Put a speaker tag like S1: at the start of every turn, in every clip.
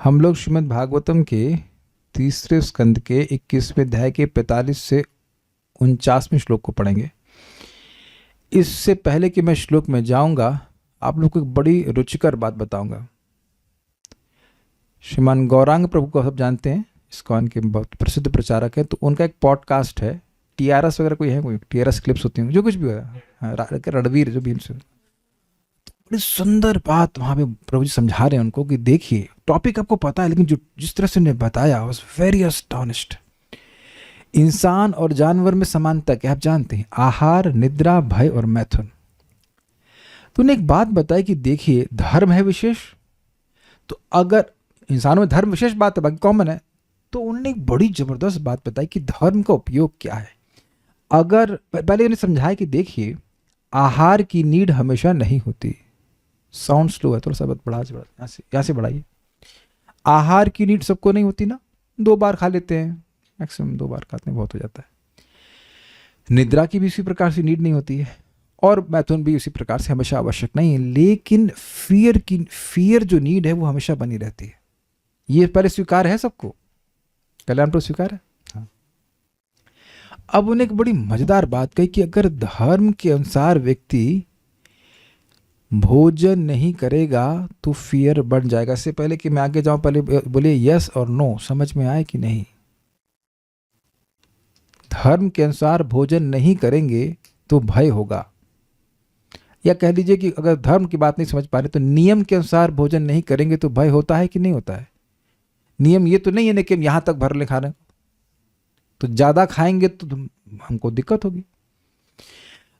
S1: हम लोग श्रीमद् भागवतम के तीसरे स्कंद के 21वें अध्याय के 45 से 49वें श्लोक को पढ़ेंगे। इससे पहले कि मैं श्लोक में जाऊंगा, आप लोग को एक बड़ी रुचिकर बात बताऊंगा। श्रीमान गौरांग प्रभु को सब जानते हैं, इस्कॉन के बहुत प्रसिद्ध प्रचारक है। तो उनका एक पॉडकास्ट है, टीआरएस वगैरह कोई है, कोई टीआरएस क्लिप्स होती हैं, जो कुछ भी है, रणवीर जो भी इनसे बड़ी सुंदर बात वहाँ पे प्रभु जी समझा रहे हैं उनको कि देखिए, टॉपिक आपको पता है, लेकिन जो जिस तरह से उन्हें बताया वाज वेरी अस्टॉनिश्ड। इंसान और जानवर में समानता क्या आप जानते हैं? आहार, निद्रा, भय और मैथुन। तो उन्हें एक बात बताई कि देखिए, धर्म है विशेष, तो अगर इंसानों में धर्म विशेष बात है, बाकी कॉमन है, तो उन्होंने एक बड़ी जबरदस्त बात बताई कि धर्म का उपयोग क्या है। अगर पहले उन्हें समझाया कि देखिए, आहार की नीड हमेशा नहीं होती। साउंड स्लो है, थोड़ा सा बढ़ा, यहाँ से बढ़ाइए। आहार की नीड सबको नहीं होती ना, 2 बार खा लेते हैं, मैक्सिमम 2 बार खाते हैं, बहुत हो जाता है। निद्रा की भी इसी प्रकार से नीड नहीं होती है, और मैथुन भी उसी प्रकार से हमेशा आवश्यक नहीं है। लेकिन फियर जो नीड है वो हमेशा बनी रहती है। ये पहले स्वीकार है सबको, कल्याण पर स्वीकार है। हाँ। अब उन्हें एक बड़ी मजेदार बात कही कि अगर धर्म के अनुसार व्यक्ति भोजन नहीं करेगा तो फियर बढ़ जाएगा। इससे पहले कि मैं आगे जाऊं, पहले बोलिए यस और नो, समझ में आए कि नहीं? धर्म के अनुसार भोजन नहीं करेंगे तो भय होगा, या कह लीजिए कि अगर धर्म की बात नहीं समझ पा रहे तो नियम के अनुसार भोजन नहीं करेंगे तो भय होता है कि नहीं होता है? नियम ये तो नहीं है ना कि हम यहां तक भर ले खा रहे, तो ज्यादा खाएंगे तो हमको दिक्कत होगी।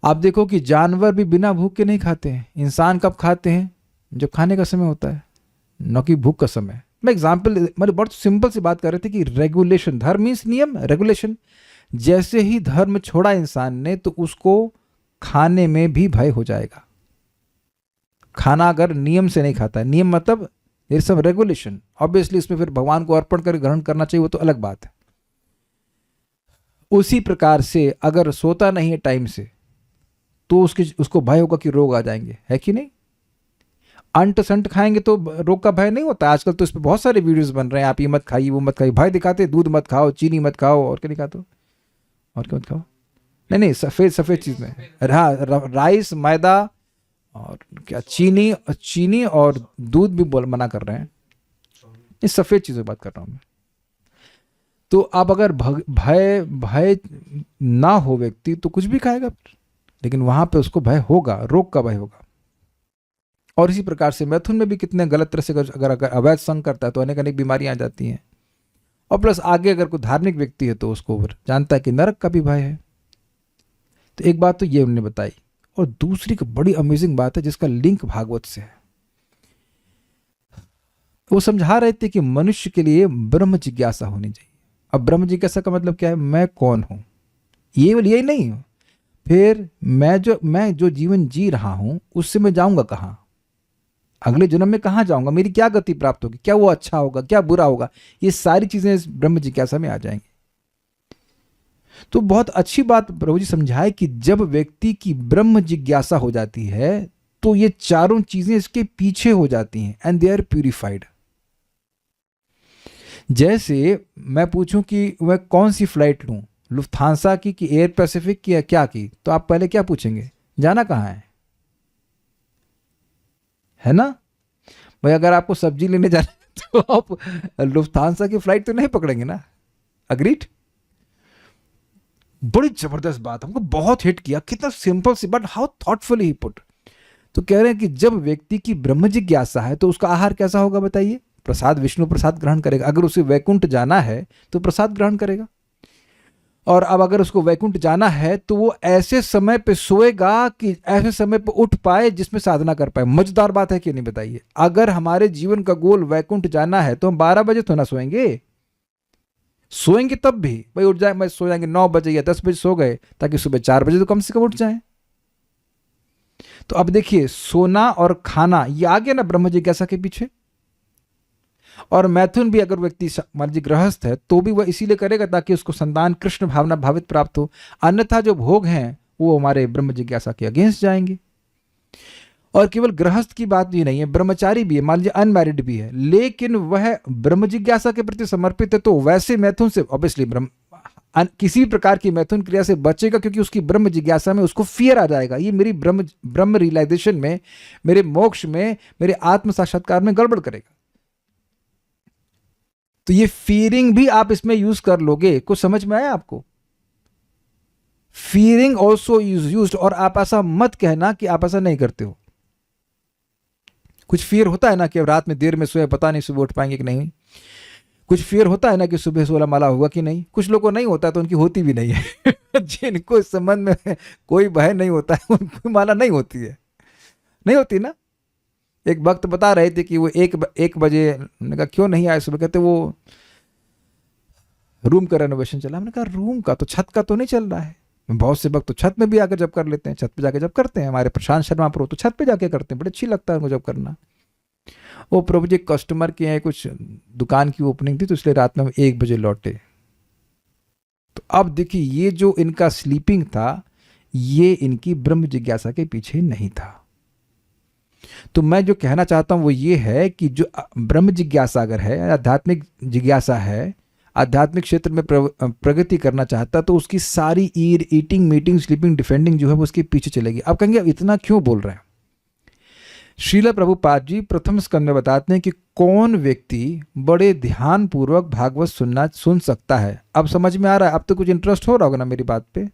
S1: आप देखो कि जानवर भी बिना भूख के नहीं खाते हैं। इंसान कब खाते हैं? जब खाने का समय होता है, न कि भूख का समय। मैं एग्जाम्पल, मतलब बहुत सिंपल सी बात कर रहे थे कि रेगुलेशन, धर्म मीन्स नियम, रेगुलेशन। जैसे ही धर्म छोड़ा इंसान ने तो उसको खाने में भी भय हो जाएगा। खाना अगर नियम से नहीं खाता है, नियम मतलब there is some regulation, obviously इसमें फिर भगवान को अर्पण कर ग्रहण करना चाहिए, वो तो अलग बात है। उसी प्रकार से अगर सोता नहीं है टाइम से तो उसको भय होगा कि रोग आ जाएंगे, है कि नहीं? अंट संट खाएंगे तो रोग का भय नहीं होता। आजकल तो इस पर बहुत सारे वीडियोस बन रहे हैं, आप ये मत खाइए, वो मत खाइए, भय दिखाते, दूध मत खाओ, चीनी मत खाओ, और क्या नहीं खाते, और क्या मत खाओ, नहीं सफेद चीज में, हाँ, राइस, मैदा और क्या, चीनी और दूध भी मना कर रहे हैं। इस सफेद चीजों की बात कर रहा हूं मैं। तो अब अगर भय ना हो व्यक्ति तो कुछ भी खाएगा, लेकिन वहां पे उसको भय होगा, रोग का भय होगा। और इसी प्रकार से मैथुन में भी कितने गलत तरह से अगर अवैध संग करता है तो अनेक अनेक बीमारियां आ जाती हैं। और प्लस आगे अगर कोई धार्मिक व्यक्ति है तो उसको जानता है कि नरक का भी भय है। तो एक बात तो ये उन्होंने बताई, और दूसरी बड़ी अमेजिंग बात है जिसका लिंक भागवत से है। वो समझा रहे थे कि मनुष्य के लिए ब्रह्म जिज्ञासा होनी चाहिए। अब ब्रह्म जिज्ञासा का मतलब क्या है? मैं कौन हूं, यही नहीं हूं, फिर मैं जो जीवन जी रहा हूं उससे मैं जाऊंगा कहां, अगले जन्म में कहां जाऊंगा, मेरी क्या गति प्राप्त होगी, क्या वो अच्छा होगा, क्या बुरा होगा, ये सारी चीजें इस ब्रह्म जिज्ञासा में आ जाएंगी। तो बहुत अच्छी बात प्रभु जी समझाए कि जब व्यक्ति की ब्रह्म जिज्ञासा हो जाती है तो ये चारों चीजें इसके पीछे हो जाती हैं, एंड दे आर प्यूरिफाइड। जैसे मैं पूछूं कि मैं कौन सी फ्लाइट लूं, लुफ्थांसा की कि एयर पैसिफिक की, या क्या की, तो आप पहले क्या पूछेंगे? जाना कहां है ना भाई? अगर आपको सब्जी लेने जाना तो आप लुफ्थांसा की फ्लाइट तो नहीं पकड़ेंगे ना। अग्रीड? बड़ी जबरदस्त बात, हमको बहुत हिट किया, कितना सिंपल सी but how thoughtfully he put. तो कह रहे हैं कि जब व्यक्ति की ब्रह्म जिज्ञासा है तो उसका आहार कैसा होगा बताइए? प्रसाद, विष्णु प्रसाद ग्रहण करेगा। अगर उसे वैकुंठ जाना है तो प्रसाद ग्रहण करेगा। और अब अगर उसको वैकुंठ जाना है तो वो ऐसे समय पे सोएगा कि ऐसे समय पे उठ पाए जिसमें साधना कर पाए। मजेदार बात है कि नहीं बताइए? अगर हमारे जीवन का गोल वैकुंठ जाना है तो हम 12 बजे तो ना सोएंगे तब भी भाई उठ जाए, मैं सो जाएंगे 9 बजे या 10 बजे सो गए ताकि सुबह 4 बजे तो कम से कम उठ जाए। तो अब देखिए, सोना और खाना ये आ गया ना ब्रह्म जिज्ञासा के पीछे। और मैथुन भी अगर व्यक्ति मान लीजिए गृहस्थ है तो भी वह इसीलिए करेगा ताकि उसको संतान कृष्ण भावना भावित प्राप्त हो। अन्यथा जो भोग हैं वो हमारे ब्रह्म जिज्ञासा के अगेंस्ट जाएंगे। और केवल गृहस्थ की बात भी नहीं है, ब्रह्मचारी भी है, मान लीजिए अनमैरिड भी है, लेकिन वह ब्रह्म जिज्ञासा के प्रति समर्पित है, तो वैसे मैथुन से ऑब्वियसली किसी भी प्रकार की मैथुन क्रिया से बचेगा, क्योंकि उसकी ब्रह्म जिज्ञासा में उसको फियर आ जाएगा, ये मेरी ब्रह्म रियलाइजेशन में, मेरे मोक्ष में, मेरे आत्म साक्षात्कार में गड़बड़ करेगा। तो ये फियरिंग भी आप इसमें यूज कर लोगे। कुछ समझ में आया आपको? Fearing also is use. और आप ऐसा मत कहना कि आप ऐसा नहीं करते हो। कुछ फियर होता है ना कि अब रात में देर में सोए, पता नहीं सुबह उठ पाएंगे कि नहीं। कुछ फियर होता है ना कि सुबह 16 माला होगा कि नहीं। कुछ लोगों को नहीं होता तो उनकी होती भी नहीं है जिनको इस संबंध में कोई भय नहीं होता है उनकी माला नहीं होती है, नहीं होती ना। एक वक्त बता रहे थे कि वो एक बजे, मैंने कहा क्यों नहीं आए सुबह, कहते वो रूम का रेनोवेशन चला। मैंने कहा रूम का तो, छत का तो नहीं चल रहा है। बहुत से वक्त तो छत में भी आकर जब कर लेते हैं, छत पे जाके जब करते हैं। हमारे प्रशांत शर्मा प्रो तो छत पे जाके करते हैं, बड़े अच्छी लगता है उनको जब करना। वो प्रभु जी कस्टमर के यहाँ कुछ दुकान की ओपनिंग थी, तो इसलिए रात में हम 1 बजे लौटे। तो अब देखिए ये जो इनका स्लीपिंग था, ये इनकी ब्रह्म जिज्ञासा के पीछे नहीं था। तो मैं जो कहना चाहता हूं वो ये है कि जो ब्रह्म जिज्ञासा अगर है, आध्यात्मिक जिज्ञासा है, आध्यात्मिक क्षेत्र में प्रगति करना चाहता, तो उसकी सारी ईटिंग, मीटिंग, स्लीपिंग, डिफेंडिंग जो है वो उसके पीछे चलेगी। आप कहेंगे अब इतना क्यों बोल रहे हैं? श्रील प्रभुपाद जी प्रथम स्कंद में बताते हैं कि कौन व्यक्ति बड़े ध्यान पूर्वक भागवत सुन सकता है। अब समझ में आ रहा है? अब तो कुछ इंटरेस्ट हो रहा होगा ना मेरी बात पे।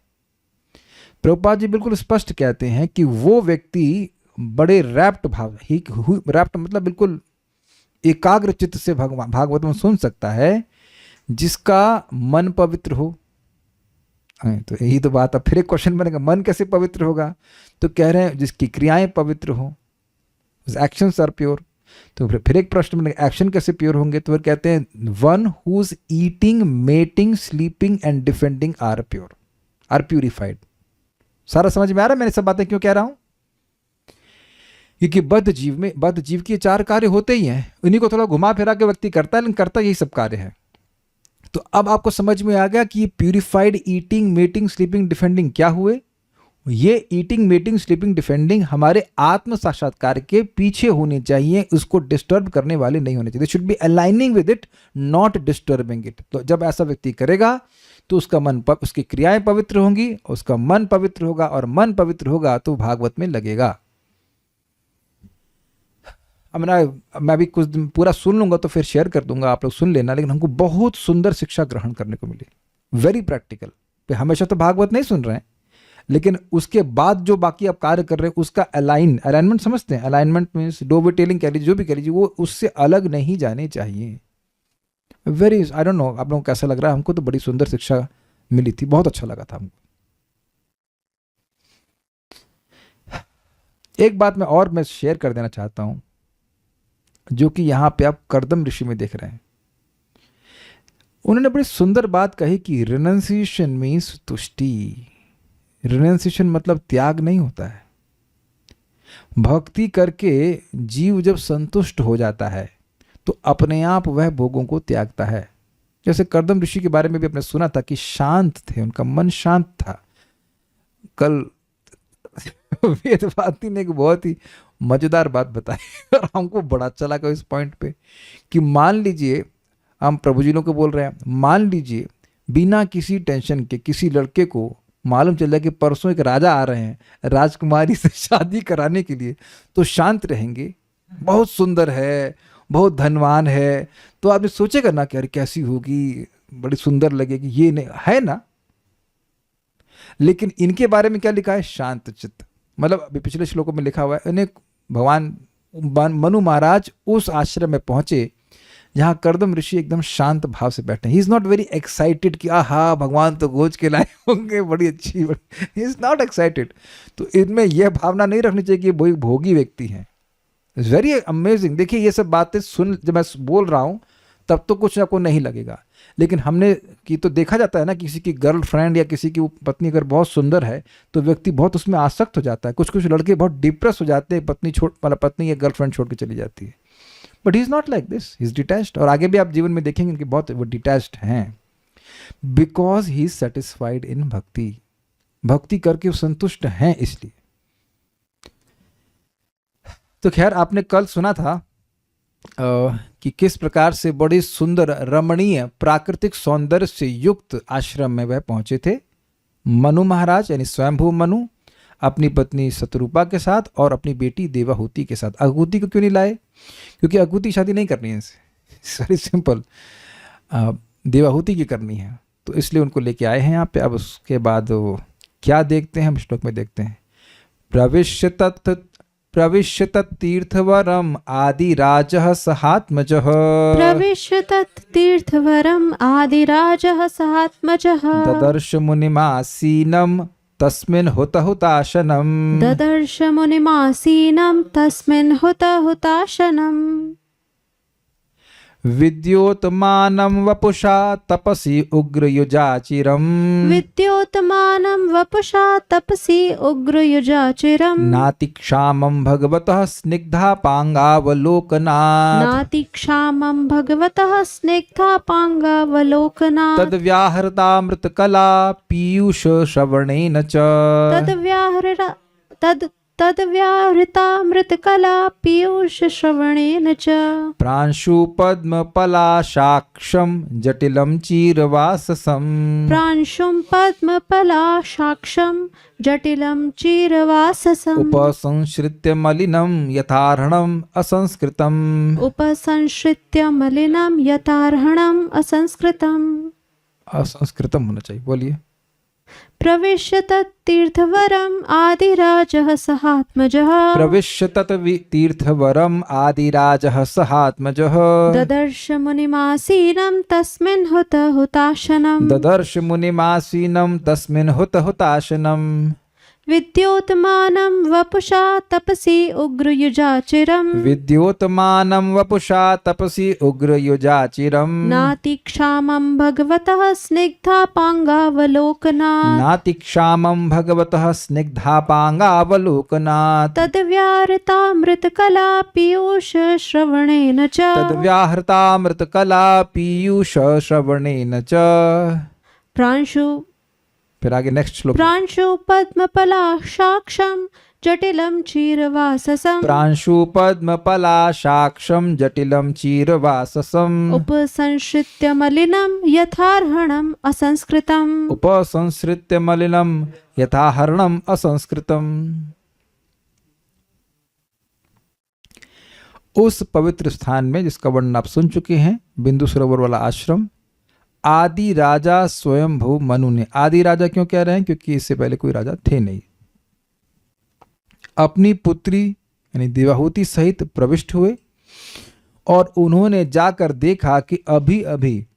S1: प्रभुपाद जी बिल्कुल स्पष्ट कहते हैं कि वो व्यक्ति बड़े रैप्ट भाव, रैप्ट मतलब बिल्कुल एकाग्र चित्त से भागवत में सुन सकता है, जिसका मन पवित्र हो। तो यही तो बात। अब फिर एक क्वेश्चन बनेगा, मन कैसे पवित्र होगा? तो कह रहे हैं जिसकी क्रियाएं पवित्र हो, एक्शंस आर प्योर। तो फिर एक प्रश्न बनेगा, एक्शन कैसे प्योर होंगे? तो फिर कहते हैं one who's eating, mating, sleeping and defending are pure, are purified. सारा समझ में आ रहा है मैंने सब बातें क्यों कह रहा हूं? क्योंकि बद्ध जीव के 4 कार्य होते ही हैं, उन्हीं को थोड़ा घुमा फिरा के व्यक्ति करता है, लेकिन करता यही सब कार्य है। तो अब आपको समझ में आ गया कि ये purified eating, mating, sleeping, defending क्या हुए। ये ईटिंग, मेटिंग, स्लीपिंग, डिफेंडिंग हमारे आत्म साक्षात्कार के पीछे होने चाहिए, उसको डिस्टर्ब करने वाले नहीं होने चाहिए। Should be aligning with it, not disturbing it. तो जब ऐसा व्यक्ति करेगा तो उसका मन, उसकी क्रियाएं पवित्र होंगी, उसका मन पवित्र होगा, और मन पवित्र होगा तो भागवत में लगेगा। अब मैं भी कुछ दिन पूरा सुन लूंगा तो फिर शेयर कर दूंगा, आप लोग सुन लेना। लेकिन हमको बहुत सुंदर शिक्षा ग्रहण करने को मिली, वेरी प्रैक्टिकल। हमेशा तो भागवत नहीं सुन रहे हैं, लेकिन उसके बाद जो बाकी आप कार्य कर रहे हैं उसका अलाइनमेंट समझते हैं। अलाइनमेंट मीन्स डो टेलिंग कह लीजिए, जो भी कह लीजिए, वो उससे अलग नहीं जाने चाहिए। वेरी, आई डोंट नो आप लोगों को कैसा लग रहा है, हमको तो बड़ी सुंदर शिक्षा मिली थी, बहुत अच्छा लगा था हमको। एक बात मैं शेयर कर देना चाहता हूं, जो कि यहां पे आप कर्दम ऋषि में देख रहे हैं। उन्होंने बड़ी सुंदर बात कही कि रिनंसिएशन मीन्स तुष्टि। रिनंसिएशन मतलब त्याग नहीं होता है। भक्ति करके जीव जब संतुष्ट हो जाता है तो अपने आप वह भोगों को त्यागता है। जैसे कर्दम ऋषि के बारे में भी आपने सुना था कि शांत थे, उनका मन शांत था। कल वेदवादी ने एक बहुत ही मजेदार बात बताई और हमको बड़ा अच्छा लगा इस पॉइंट पे, कि मान लीजिए हम प्रभु जी को बोल रहे हैं, मान लीजिए बिना किसी टेंशन के किसी लड़के को मालूम चल जाए कि परसों एक राजा आ रहे हैं राजकुमारी से शादी कराने के लिए, तो शांत रहेंगे, बहुत सुंदर है, बहुत धनवान है, तो आपने सोचेगा ना कि अरे कैसी होगी, बड़ी सुंदर लगेगी, ये नहीं है ना। लेकिन इनके बारे में क्या लिखा है? शांत चित्त। मतलब अभी पिछले श्लोकों में लिखा हुआ है, इन्हें भगवान मनु महाराज उस आश्रम में पहुंचे जहां कर्दम ऋषि एकदम शांत भाव से बैठे। He is not very excited कि आहा भगवान तो गोज के लाए होंगे, बड़ी अच्छी, ही इज नॉट एक्साइटेड। तो इनमें यह भावना नहीं रखनी चाहिए कि वो भोगी व्यक्ति हैं। It's very amazing. देखिए ये सब बातें सुन जब मैं बोल रहा हूं तब तो कुछ आपको नहीं लगेगा, लेकिन हमने कि तो देखा जाता है ना, किसी की गर्लफ्रेंड या किसी की पत्नी अगर बहुत सुंदर है तो व्यक्ति बहुत उसमें आसक्त हो जाता है। कुछ कुछ लड़के बहुत डिप्रेस हो जाते हैं, पत्नी या गर्लफ्रेंड छोड़ के चली जाती है। But he is not like this, he is detached. और आगे भी आप जीवन में देखेंगे कि बहुत वो डिटैच्ड हैं, because he is satisfied in भक्ति। भक्ति करके वो संतुष्ट हैं इसलिए। तो खैर आपने कल सुना था कि किस प्रकार से बड़ी सुंदर रमणीय प्राकृतिक सौंदर्य से युक्त आश्रम में वह पहुंचे थे। मनु महाराज यानी स्वयंभू मनु अपनी पत्नी शतरूपा के साथ और अपनी बेटी देवाहुति के साथ। अगुति को क्यों नहीं लाए? क्योंकि अगुति शादी नहीं करनी है इनसे, वेरी सिंपल, देवाहुति की करनी है, तो इसलिए उनको लेके आए हैं यहाँ पे। अब उसके बाद क्या देखते हैं हम श्लोक में देखते हैं। प्रविश्य तत्तीर्थवरम आदिराजः सहात्मजः।
S2: प्रविश्य तत्तीर्थवरम आदिराजः सहात्मजः।
S1: ददर्श मुनिमासीनं तस्मिन् हुतहुताशनम्।
S2: ददर्श मुनिमासीनं तस्मिन् हुतहुताशनम्।
S1: विद्योतमानं वपुषा तपसि उग्रयुजाचिरम्।
S2: विद्योतमानं वपुषा तपसि उग्रयुजाचिरम्।
S1: नातिक्षामं भगवतः स्निग्धापाङ्गावलोकनात्।
S2: नातिक्षामं भगवतः स्निग्धापाङ्गावलोकनात्।
S1: तद्व्याहृतामृतकला पीयूष श्रवणेन च। तद्व्याहृतामृतकला
S2: पीयूष श्रवणेन च।
S1: प्रांशुपद्मपलाशाक्षं जटिलं चीरवाससम्।
S2: प्रांशुं पद्मपलाशाक्षं जटिलं चीरवाससम्।
S1: उपसंश्रित्य मलिनं यथार्हणम् असंस्कृतम्।
S2: उपसंश्रित्य मलिनं यथार्हणम् असंस्कृतम्।
S1: असंस्कृतम होना चाहिए, बोलिए।
S2: प्रविश्य तत्तीर्थवरम आदिराजः सहात्मजः।
S1: प्रविश्य तत्तीर्थवरम आदिराजः सहात्मजः।
S2: ददर्श मुनिमासीनं तस्मिन् हुतहुताशनम्।
S1: ददर्श मुनिमासीनं तस्मिन् हुतहुताशनम्।
S2: विद्योतमानं वपुषा तपसि उग्रयुजाचिरम्।
S1: विद्योतमानं वपुषा तपसि उग्रयुजाचिरम्।
S2: नातिक्षामं भगवतः स्निग्धापाङ्गावलोकनात्।
S1: नातिक्षामं भगवतः स्निग्धापाङ्गावलोकनात्।
S2: तद्व्याहृतामृतकला पीयूष श्रवणेन च।
S1: तद्व्याहृतामृतकला पीयूष श्रवणेन च।
S2: प्रांशु,
S1: फिर आगे नेक्स्ट श्लोक।
S2: प्रांशु पद्मपलाशाक्षं जटिलं चीरवाससम्।
S1: प्रांशु पद्मपलाशाक्षं जटिलं चीरवाससम्।
S2: उपसंश्रित्य मलिनं यथार्हणम् असंस्कृतम्।
S1: उपसंश्रित्य मलिनं यथाहरणम् असंस्कृतम्। उस पवित्र स्थान में जिसका वर्णन आप सुन चुके हैं, बिंदु सरोवर वाला आश्रम, आदि राजा स्वयंभू मनु ने, आदि राजा क्यों कह रहे हैं? क्योंकि इससे पहले कोई राजा थे नहीं, अपनी पुत्री यानी देवाहुति सहित प्रविष्ट हुए और उन्होंने जाकर देखा कि अभी अभी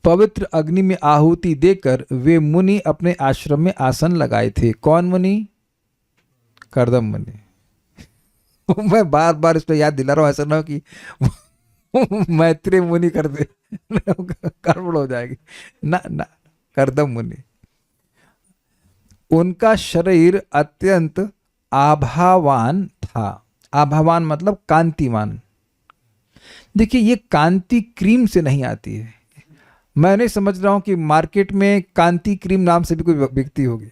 S1: पवित्र अग्नि में आहुति देकर वे मुनि अपने आश्रम में आसन लगाए थे। कौन मुनि? कर्दम मुनि। मैं बार बार इसको याद दिला रहा हूं, ऐसा ना हो कि मैत्री मुनि कर दे, गड़बड़ हो जाएगी ना। ना, कर्दम मुनि। उनका शरीर अत्यंत आभावान था। आभावान मतलब कांतिमान। देखिए, ये कांति क्रीम से नहीं आती है। मैं नहीं समझ रहा हूं कि मार्केट में कांति क्रीम नाम से भी कोई बिकती होगी।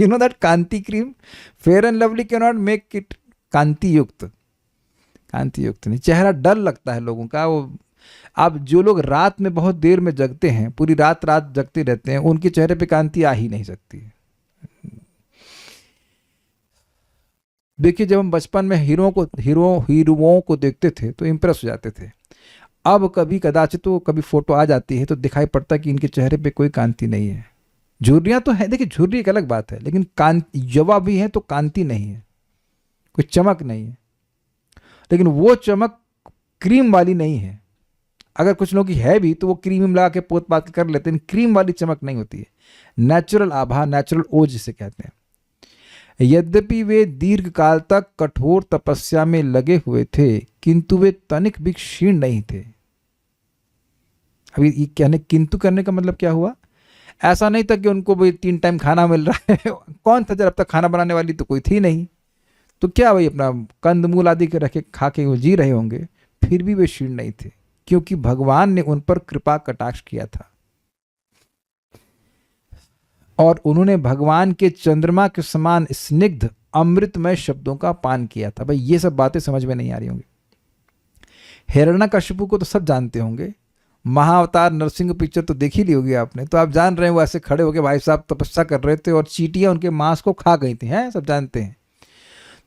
S1: You know that Kanti cream, fair and lovely can not make it कांति युक्त। कांति युक्त नहीं, चेहरा डल लगता है लोगों का। वो अब जो लोग रात में बहुत देर में जगते हैं, पूरी रात जगते रहते हैं, उनके चेहरे पे कांति आ ही नहीं सकती। देखिए, जब हम बचपन में हीरोओं को देखते थे तो इम्प्रेस हो जाते थे। अब कभी कदाचित तो कभी फोटो आ जाती है तो दिखाई पड़ता है कि इनके चेहरे पे कोई कांति नहीं है। झुर्रियां तो है, देखिए झुर्री एक अलग बात है, लेकिन युवा भी है तो कांति नहीं है, कोई चमक नहीं है। लेकिन वो चमक क्रीम वाली नहीं है। अगर कुछ लोगों की है भी तो वो क्रीम लगा के पोत पात कर लेते हैं, क्रीम वाली चमक नहीं होती है। नेचुरल आभा, नेचुरल ओज जिसे कहते हैं। यद्यपि वे दीर्घ काल तक कठोर तपस्या में लगे हुए थे, किंतु वे तनिक भी क्षीण नहीं थे। अभी ये कहने किंतु करने का मतलब क्या हुआ? ऐसा नहीं था कि उनको भी 3 टाइम खाना मिल रहा है। कौन था जब तक खाना बनाने वाली तो कोई थी नहीं, तो क्या भाई अपना कंदमूल आदि के रखे खा के वो जी रहे होंगे, फिर भी वे क्षीण नहीं थे, क्योंकि भगवान ने उन पर कृपा कटाक्ष किया था और उन्होंने भगवान के चंद्रमा के समान स्निग्ध अमृतमय शब्दों का पान किया था। भाई ये सब बातें समझ में नहीं आ रही होंगी। हिरण्यकशिपु को तो सब जानते होंगे, महाअवतार नरसिंह पिक्चर तो देख ही ली होगी आपने, तो आप जान रहे हैं वो ऐसे खड़े होके भाई साहब तपस्या कर रहे थे और चींटियां उनके मांस को खा गई थी, हैं सब जानते हैं।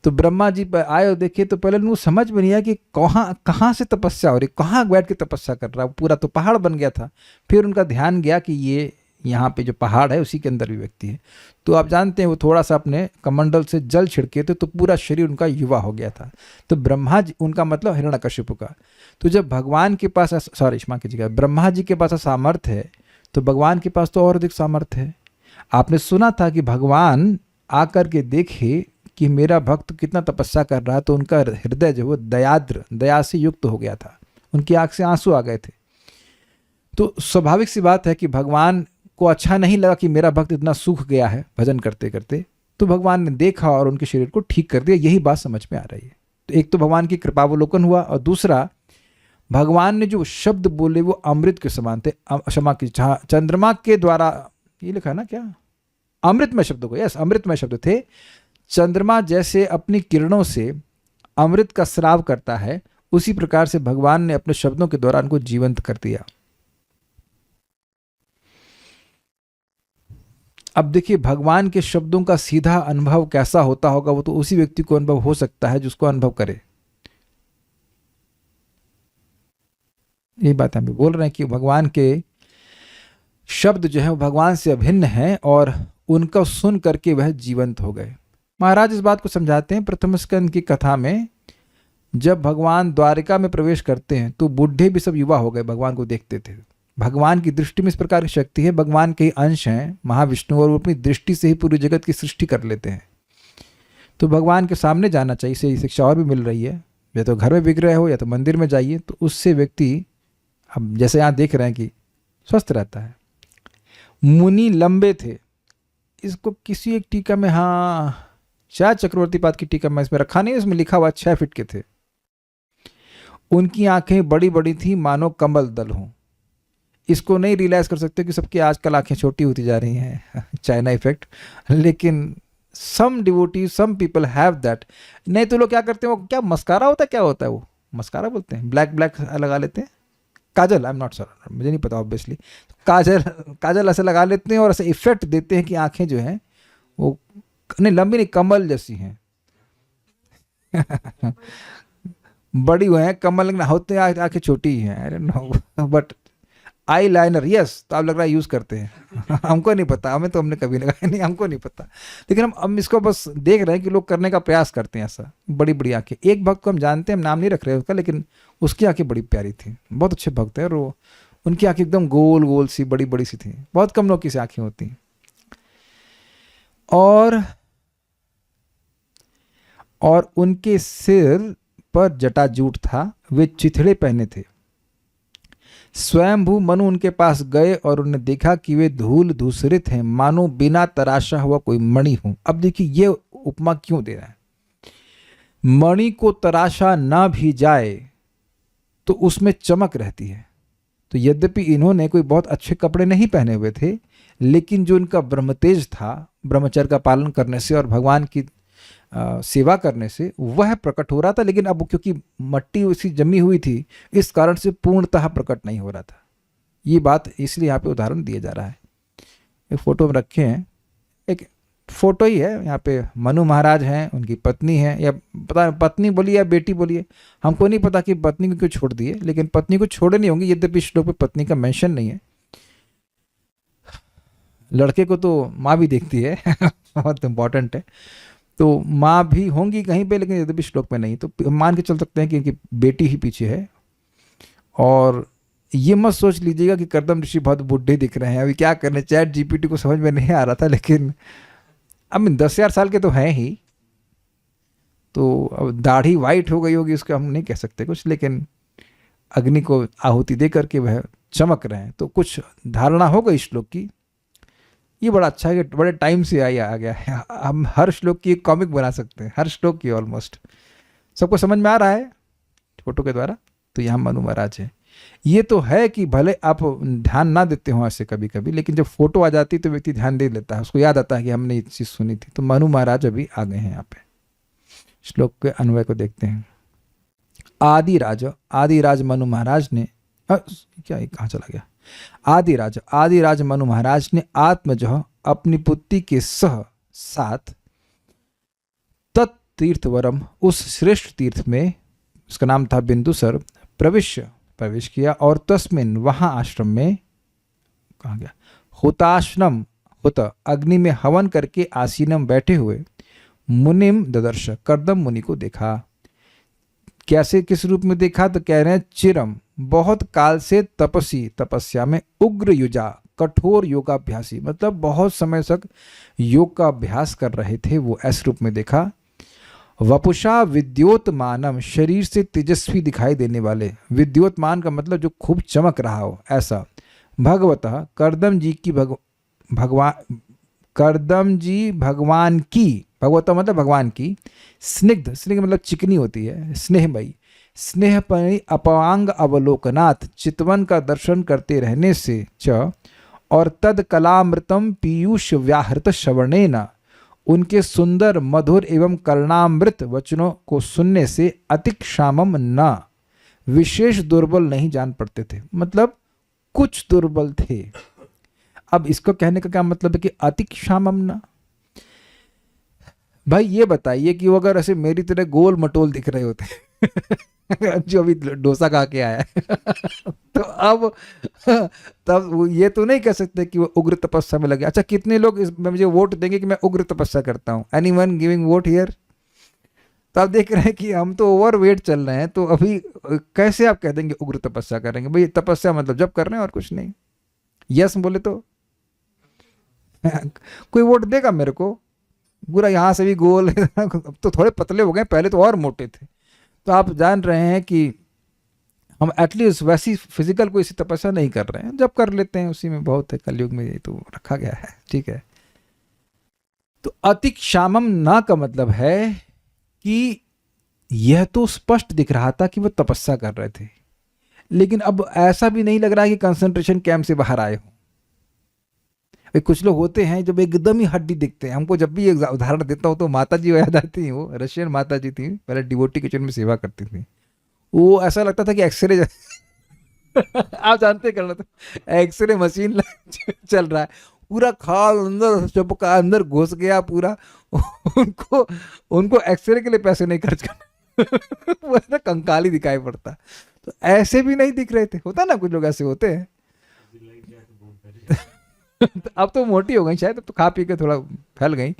S1: तो ब्रह्मा जी पर आए और देखे तो पहले उनको समझ में नहीं आया कि कहाँ से तपस्या हो रही, कहाँ बैठ के तपस्या कर रहा है, पूरा तो पहाड़ बन गया था। फिर उनका ध्यान गया कि ये यहाँ पे जो पहाड़ है उसी के अंदर भी व्यक्ति है। तो आप जानते हैं वो थोड़ा सा अपने कमंडल से जल छिड़के थे तो पूरा शरीर उनका युवा हो गया था। तो ब्रह्मा जी, उनका मतलब हिरण्यकशिपु का, तो जब भगवान के पास, सॉरी क्षमा कीजिएगा, ब्रह्मा जी के पास सामर्थ्य है तो भगवान के पास तो और अधिक सामर्थ्य है। आपने सुना था कि भगवान आकर के देखे कि मेरा भक्त कितना तपस्या कर रहा है, तो उनका हृदय जो वो दया से युक्त हो गया था, उनकी आंख से आंसू आ गए थे। तो स्वाभाविक सी बात है कि भगवान को अच्छा नहीं लगा कि मेरा भक्त इतना सूख गया है भजन करते करते, तो भगवान ने देखा और उनके शरीर को ठीक कर दिया। यही बात समझ में आ रही है। तो एक तो भगवान की कृपावलोकन हुआ, और दूसरा भगवान ने जो शब्द बोले वो अमृत के समान थे। क्षमा की, चंद्रमा के द्वारा, ये लिखा ना क्या, अमृतमय शब्द को, यस अमृतमय शब्द थे। चंद्रमा जैसे अपनी किरणों से अमृत का स्राव करता है, उसी प्रकार से भगवान ने अपने शब्दों के द्वारा उनको जीवंत कर दिया। अब देखिए भगवान के शब्दों का सीधा अनुभव कैसा होता होगा, वो तो उसी व्यक्ति को अनुभव हो सकता है जिसको अनुभव करे। यही बात हम भी बोल रहे हैं कि भगवान के शब्द जो है वो भगवान से अभिन्न हैं और उनका सुन करके वह जीवंत हो गए। महाराज इस बात को समझाते हैं प्रथम स्कंद की कथा में, जब भगवान द्वारिका में प्रवेश करते हैं तो बूढ़े भी सब युवा हो गए, भगवान को देखते थे। भगवान की दृष्टि में इस प्रकार की शक्ति है, भगवान के अंश हैं महाविष्णु, और वो अपनी दृष्टि से ही पूरी जगत की सृष्टि कर लेते हैं। तो भगवान के सामने जाना चाहिए, इसे शिक्षा और भी मिल रही है। या तो घर में बिक रहे हो या तो मंदिर में जाइए, तो उससे व्यक्ति, अब जैसे यहाँ देख रहे हैं कि स्वस्थ रहता है। मुनि लंबे थे, इसको किसी एक टीका में, हाँ शायद चक्रवर्ती पाद की टीका में इसमें रखा नहीं, उसमें लिखा हुआ 6 फीट के थे। उनकी आंखें बड़ी बड़ी थी मानो कमल दल हों। इसको नहीं रियलाइज कर सकते कि सबकी आजकल आंखें छोटी होती जा रही हैं, चाइना इफेक्ट, लेकिन some devotees, some people have that. नहीं तो लोग क्या करते हैं, वो क्या मस्कारा होता है, क्या होता है वो मस्कारा बोलते हैं, ब्लैक लगा लेते हैं, काजल, आई एम नॉट श्योर, मुझे नहीं पता ऑब्वियसली, काजल ऐसे लगा लेते हैं और ऐसे इफेक्ट देते हैं कि आंखें जो हैं वो नहीं लंबी नहीं, कमल जैसी हैं बड़ी हुए हैं कमल होते हैं, आंखें छोटी ही हैं, I don't know, but eye liner, yes, तो आप लग रहा है यूज़ करते हैं हमको नहीं पता, हमने कभी लगाया नहीं, हमको नहीं पता, लेकिन हम इसको बस देख रहे हैं कि लोग करने का प्रयास करते हैं ऐसा, बड़ी बड़ी आंखें। एक भक्त को हम जानते हैं, हम नाम नहीं रख रहे उसका, लेकिन उसकी आंखें बड़ी प्यारी थी, बहुत अच्छे भक्त हैं, और वो उनकी आंखें एकदम गोल गोल सी बड़ी बड़ी सी थी, बहुत कम लोग की सी आंखें होती हैं। और उनके सिर पर जटाजूट था, वे चिथड़े पहने थे। स्वयंभू मनु उनके पास गए और उन्हें देखा कि वे धूल धूसरित हैं, मानो बिना तराशा हुआ कोई मणि हो। अब देखिए ये उपमा क्यों दे रहा है, मणि को तराशा ना भी जाए तो उसमें चमक रहती है। तो यद्यपि इन्होंने कोई बहुत अच्छे कपड़े नहीं पहने हुए थे, लेकिन जो इनका ब्रह्मतेज था, ब्रह्मचर्य का पालन करने से और भगवान की सेवा करने से वह प्रकट हो रहा था। लेकिन अब क्योंकि मट्टी उसी जमी हुई थी, इस कारण से पूर्णतः प्रकट नहीं हो रहा था। ये बात इसलिए यहाँ पे उदाहरण दिया जा रहा है। एक फोटो में रखे हैं, एक फोटो ही है, यहाँ पे मनु महाराज हैं, उनकी पत्नी है, या पता पत्नी बोलिए या बेटी बोलिए, हमको नहीं पता कि पत्नी को क्यों छोड़ दिए, लेकिन पत्नी को छोड़े नहीं होंगी, यद्यपि श्लोक में पत्नी का मेंशन नहीं है। लड़के को तो माँ भी देखती है बहुत इंपॉर्टेंट है, तो माँ भी होंगी कहीं पे, लेकिन यद्यपि श्लोक में नहीं, तो मान के चल सकते हैं कि इनकी बेटी ही पीछे है। और ये मत सोच लीजिएगा कि कर्दम ऋषि बहुत बूढ़े दिख रहे हैं, अभी क्या करने, चैट जीपीटी को समझ में नहीं आ रहा था, लेकिन अब 10,000 साल के तो हैं ही, तो अब दाढ़ी वाइट हो गई होगी उसका हम नहीं कह सकते कुछ, लेकिन अग्नि को आहुति दे करके वह चमक रहे हैं, तो कुछ धारणा हो गई श्लोक की। ये बड़ा अच्छा है कि बड़े टाइम से आ गया है, हम हर श्लोक की एक कॉमिक बना सकते हैं, हर श्लोक की ऑलमोस्ट। सबको समझ में आ रहा है फोटो के द्वारा। तो यहाँ मनु महाराज है, ये तो है कि भले आप ध्यान ना देते हो ऐसे कभी कभी, लेकिन जब फोटो आ जाती है तो व्यक्ति ध्यान दे लेता है, उसको याद आता है कि हमने ये चीज़ सुनी थी। तो मनु महाराज अभी आ गए हैं यहाँ पे। श्लोक के अन्वय को देखते हैं। आदिराज मनु महाराज ने क्या ये कहाँ चला गया? आदिराज मनु महाराज ने आत्मज अपनी पुत्री के साथ तत्तीर्थवरम, उस श्रेष्ठ तीर्थ में, उसका नाम था बिंदुसर, प्रवेश किया। और तस्मिन, वहां आश्रम में, कहा गया, हुताश्रम, हुत अग्नि में हवन करके आसीनम बैठे हुए, मुनिम ददर्श, कर्दम मुनि को देखा। कैसे, किस रूप में देखा? तो कह रहे हैं चिरम, बहुत काल से, तपसी, तपस्या में, उग्र युजा, कठोर योगाभ्यासी, मतलब बहुत समय तक योग का अभ्यास कर रहे थे वो, ऐसे रूप में देखा। वपुषा विद्योतमानम, शरीर से तेजस्वी दिखाई देने वाले, विद्योतमान का मतलब जो खूब चमक रहा हो, ऐसा। भगवतः, करदम जी की, करदम जी भगवान की, भगवता मतलब भगवान की, स्निग्ध, स्निग्ध मतलब चिकनी होती है, स्नेहमयी, स्नेहपणी अपांग अवलोकनाथ, चितवन का दर्शन करते रहने से, च और तद कलामृतम पीयूष व्याहृत श्रवणेन, उनके सुंदर मधुर एवं कर्णामृत वचनों को सुनने से, अतिक्षामम न, विशेष दुर्बल नहीं जान पड़ते थे, मतलब कुछ दुर्बल थे। अब इसको कहने का क्या मतलब है कि अतिक्षामम न? भाई ये बताइए कि वो अगर ऐसे मेरी तरह गोल मटोल दिख रहे होते जो अभी डोसा खा के आया तो अब तब वो ये तो नहीं कह सकते कि वो उग्र तपस्या में लगे। अच्छा, कितने लोग इसमें मुझे वोट देंगे कि मैं उग्र तपस्या करता हूँ? Anyone giving vote here? तो आप देख रहे हैं कि हम तो ओवर वेट चल रहे हैं, तो अभी कैसे आप कह देंगे उग्र तपस्या करेंगे? भाई तपस्या मतलब जब कर रहे हैं और कुछ नहीं। यस बोले तो कोई वोट देगा मेरे को? पूरा यहाँ से भी गोल अब तो थोड़े पतले हो गए, पहले तो और मोटे थे। तो आप जान रहे हैं कि हम एटलीस्ट वैसी फिजिकल कोई ऐसी तपस्या नहीं कर रहे हैं, जब कर लेते हैं उसी में बहुत है, कलयुग में ये तो रखा गया है, ठीक है। तो अतिक्षामम ना का मतलब है कि यह तो स्पष्ट दिख रहा था कि वो तपस्या कर रहे थे, लेकिन अब ऐसा भी नहीं लग रहा है कि कंसंट्रेशन कैंप से बाहर आए हो। कुछ लोग होते हैं जब एकदम ही हड्डी दिखते हैं। हमको जब भी एक उदाहरण देता हूँ तो माता जी याद आती हैं, वो रशियन माता जी थी, पहले डिवोटी किचन में सेवा करती थी। वो ऐसा लगता था कि एक्सरे आप जानते करना था, एक्सरे मशीन चल रहा है, पूरा खाल अंदर चपका अंदर घुस गया पूरा। उनको एक्सरे के लिए पैसे नहीं खर्च करना वो ऐसा कंकाली दिखाई पड़ता। तो ऐसे भी नहीं दिख रहे थे, होता ना, कुछ लोग ऐसे होते हैं अब तो मोटी हो गई शायद, अब तो खा पी के थोड़ा फैल गई,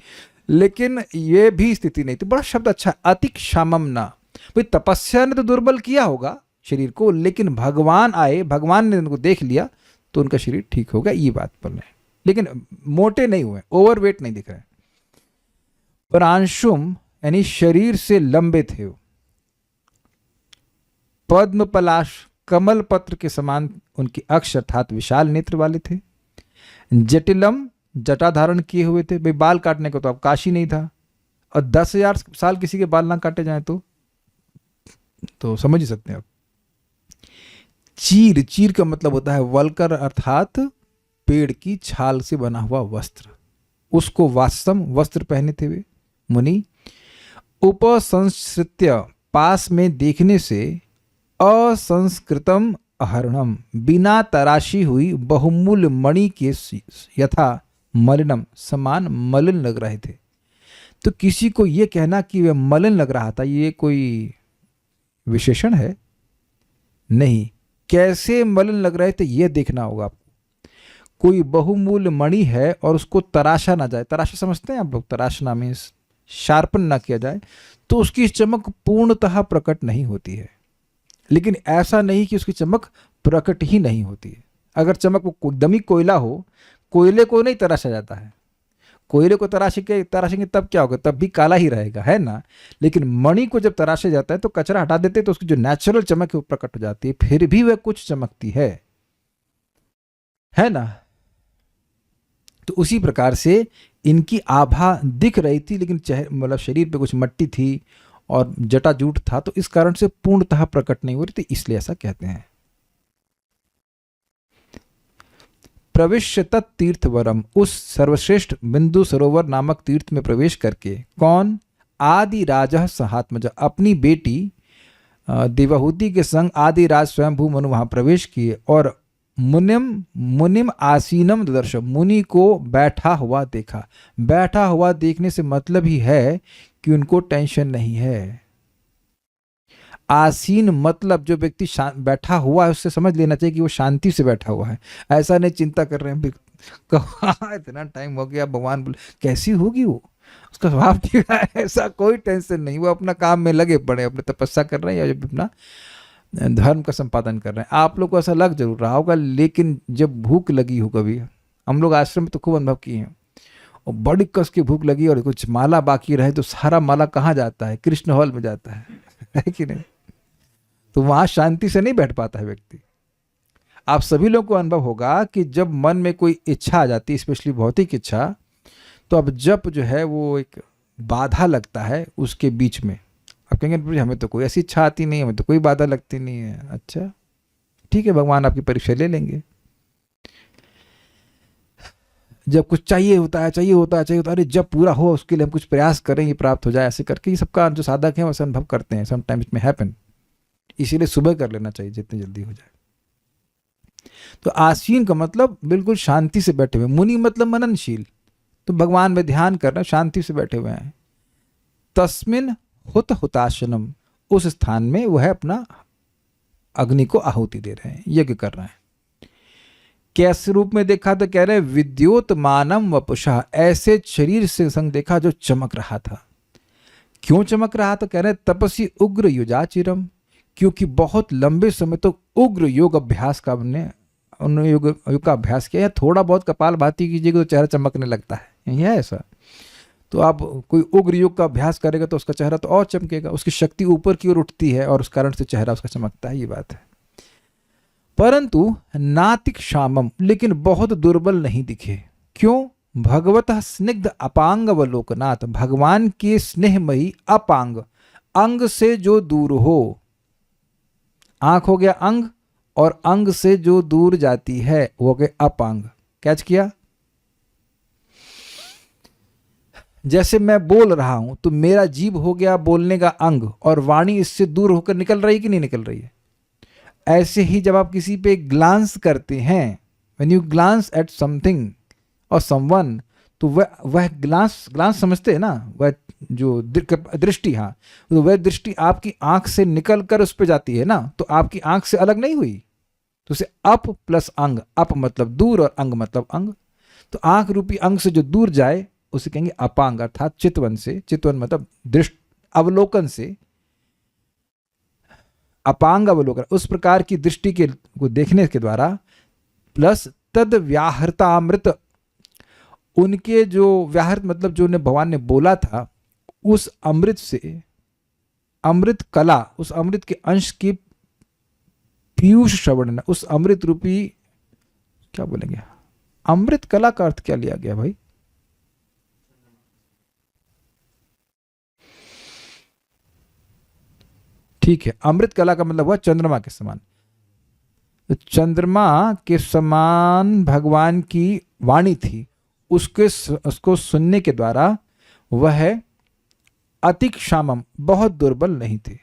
S1: लेकिन ये भी स्थिति नहीं थी। बड़ा शब्द अच्छा, अतिक्षामम ना। भाई तपस्या ने तो दुर्बल किया होगा शरीर को, लेकिन भगवान आए, भगवान ने उनको देख लिया तो उनका शरीर ठीक हो गया, ये बात बोल रहे हैं। लेकिन मोटे नहीं हुए, ओवरवेट नहीं दिख रहे। प्रांशुम यानी शरीर से लंबे थे वो, पद्म पलाश कमल पत्र के समान उनकी अक्ष अर्थात विशाल नेत्र वाले थे। जटिलम जटा धारण किए हुए थे। भाई बाल काटने को तो अब काशी नहीं था, और 10,000 साल किसी के बाल ना काटे जाए तो समझ ही सकते हैं आप। चीर का मतलब होता है वल्कर अर्थात पेड़ की छाल से बना हुआ वस्त्र, उसको वास्तम वस्त्र पहने थे वे मुनि। उपसंस्कृत्य पास में देखने से, असंस्कृतम अहरणम बिना तराशी हुई बहुमूल्य मणि के यथा मलिनम समान मलिन लग रहे थे। तो किसी को यह कहना कि वह मलिन लग रहा था, ये कोई विशेषण है नहीं। कैसे मलिन लग रहे थे यह देखना होगा आपको। कोई बहुमूल्य मणि है और उसको तराशा ना जाए, तराशा समझते हैं आप लोग, तराशना में शार्पन ना किया जाए तो उसकी चमक पूर्णतः प्रकट नहीं होती है। लेकिन ऐसा नहीं कि उसकी चमक प्रकट ही नहीं होती है। अगर चमक वो दमी कोयला हो, कोयले को नहीं तराशा जाता है, कोयले को तराशेंगे तब क्या होगा, तब भी काला ही रहेगा, है ना। लेकिन मणि को जब तराशा जाता है तो कचरा हटा देते हैं तो उसकी जो नेचुरल चमक है वो प्रकट हो जाती है, फिर भी वह कुछ चमकती है ना। तो उसी प्रकार से इनकी आभा दिख रही थी, लेकिन मतलब शरीर पे कुछ मट्टी थी और जटा जूट था, तो इस कारण से पूर्णतः प्रकट नहीं हो रही थी, इसलिए ऐसा कहते हैं। प्रविश्य तत्तीर्थवरम, उस सर्वश्रेष्ठ बिंदु सरोवर नामक तीर्थ में प्रवेश करके कौन? आदि राजा सहात्मज, अपनी बेटी देवहूति के संग आदि राज स्वयंभू मनु वहां प्रवेश किए और मुनिम आसीनम ददर्श, मुनि को बैठा हुआ देखा। बैठा हुआ देखने से मतलब ही है कि उनको टेंशन नहीं है। आसीन मतलब जो व्यक्ति बैठा हुआ है उससे समझ लेना चाहिए कि वो शांति से बैठा हुआ है। ऐसा नहीं चिंता कर रहे हैं कहाँ इतना टाइम हो गया, भगवान बोले कैसी होगी वो, उसका स्वभाव ठीक है, ऐसा कोई टेंशन नहीं। वो अपना काम में लगे पड़े, अपने तपस्या कर रहे हैं या अपना धर्म का संपादन कर रहे हैं। आप लोग को ऐसा लग जरूर रहा होगा, लेकिन जब भूख लगी हो, कभी हम लोग आश्रम में तो खूब अनुभव किए हैं, और बड़ी कस की भूख लगी और कुछ माला बाकी रहे तो सारा माला कहाँ जाता है? कृष्ण हॉल में जाता है कि नहीं? तो वहां शांति से नहीं बैठ पाता है व्यक्ति। आप सभी लोगों को अनुभव होगा कि जब मन में कोई इच्छा आ जाती है, स्पेशली भौतिक इच्छा, तो अब जप जो है वो एक बाधा लगता है उसके बीच में। आप कहेंगे हमें तो कोई ऐसी इच्छा आती नहीं, हमें तो कोई बाधा लगती नहीं है। अच्छा ठीक है, भगवान आपकी परीक्षा ले लेंगे। जब कुछ चाहिए होता है, अरे जब पूरा हो उसके लिए हम कुछ प्रयास करें, ये प्राप्त हो जाए, ऐसे करके ये सबका जो साधक है वैसे अनुभव करते हैं। समटाइम्स इट में हैपन, इसीलिए सुबह कर लेना चाहिए जितनी जल्दी हो जाए। तो आसीन का मतलब बिल्कुल शांति से बैठे हुए, मुनि मतलब मननशील, तो भगवान में ध्यान करना, शांति से बैठे हुए हैं। तस्मिन हुताशनम, उस स्थान में वह अपना अग्नि को आहुति दे रहे हैं, यज्ञ कर रहे हैं। कैसे रूप में देखा? तो कह रहे विद्योत मानम वपुषा, ऐसे शरीर से संग देखा जो चमक रहा था। क्यों चमक रहा? तो कह रहे तपसी उग्र युजाचिरम, क्योंकि बहुत लंबे समय तक उग्र योग अभ्यास का उन्होंने योग का अभ्यास किया। या थोड़ा बहुत कपाल भाती कीजिएगा तो चेहरा चमकने लगता है, यह ऐसा। तो आप कोई उग्र योग का अभ्यास करेगा तो उसका चेहरा तो और चमकेगा, उसकी शक्ति ऊपर की ओर उठती है और उस कारण से चेहरा उसका चमकता है, ये बात है। परंतु नातिक शामम, लेकिन बहुत दुर्बल नहीं दिखे। क्यों? भगवतः स्निग्ध अपांग अवलोकनाथ, भगवान के स्नेहमयी अपांग, अंग से जो दूर हो। आंख हो गया अंग, और अंग से जो दूर जाती है वो हो गया अपांग। कैच किया? जैसे मैं बोल रहा हूं तो मेरा जीभ हो गया बोलने का अंग, और वाणी इससे दूर होकर निकल रही कि नहीं निकल रही है। ऐसे ही जब आप किसी पे ग्लांस करते हैं, when you glance at something और समवन, तो वह ग्लांस समझते हैं ना, वह जो दृष्टि, हाँ, तो वह दृष्टि आपकी आंख से निकल कर उस पर जाती है ना, तो आपकी आंख से अलग नहीं हुई। तो उसे अप प्लस अंग, अप मतलब दूर और अंग मतलब अंग, तो आंख रूपी अंग से जो दूर जाए उसे कहेंगे अपांग, अर्थात चितवन से, चितवन मतलब दृष्टि अवलोकन से, अपांग अवलोकन, उस प्रकार की दृष्टि के को देखने के द्वारा, प्लस तद व्याहृतामृत, उनके जो व्याहृत मतलब जो भगवान ने बोला था, उस अमृत से, अमृत कला, उस अमृत के अंश की पीयूष श्रवण, उस अमृत रूपी, क्या बोलेंगे, अमृत कला का अर्थ क्या लिया गया भाई? ठीक है, अमृत कला का मतलब हुआ चंद्रमा के समान। तो चंद्रमा के समान भगवान की वाणी थी, उसको सुनने के द्वारा वह अतिक शामम, बहुत दुर्बल नहीं थे।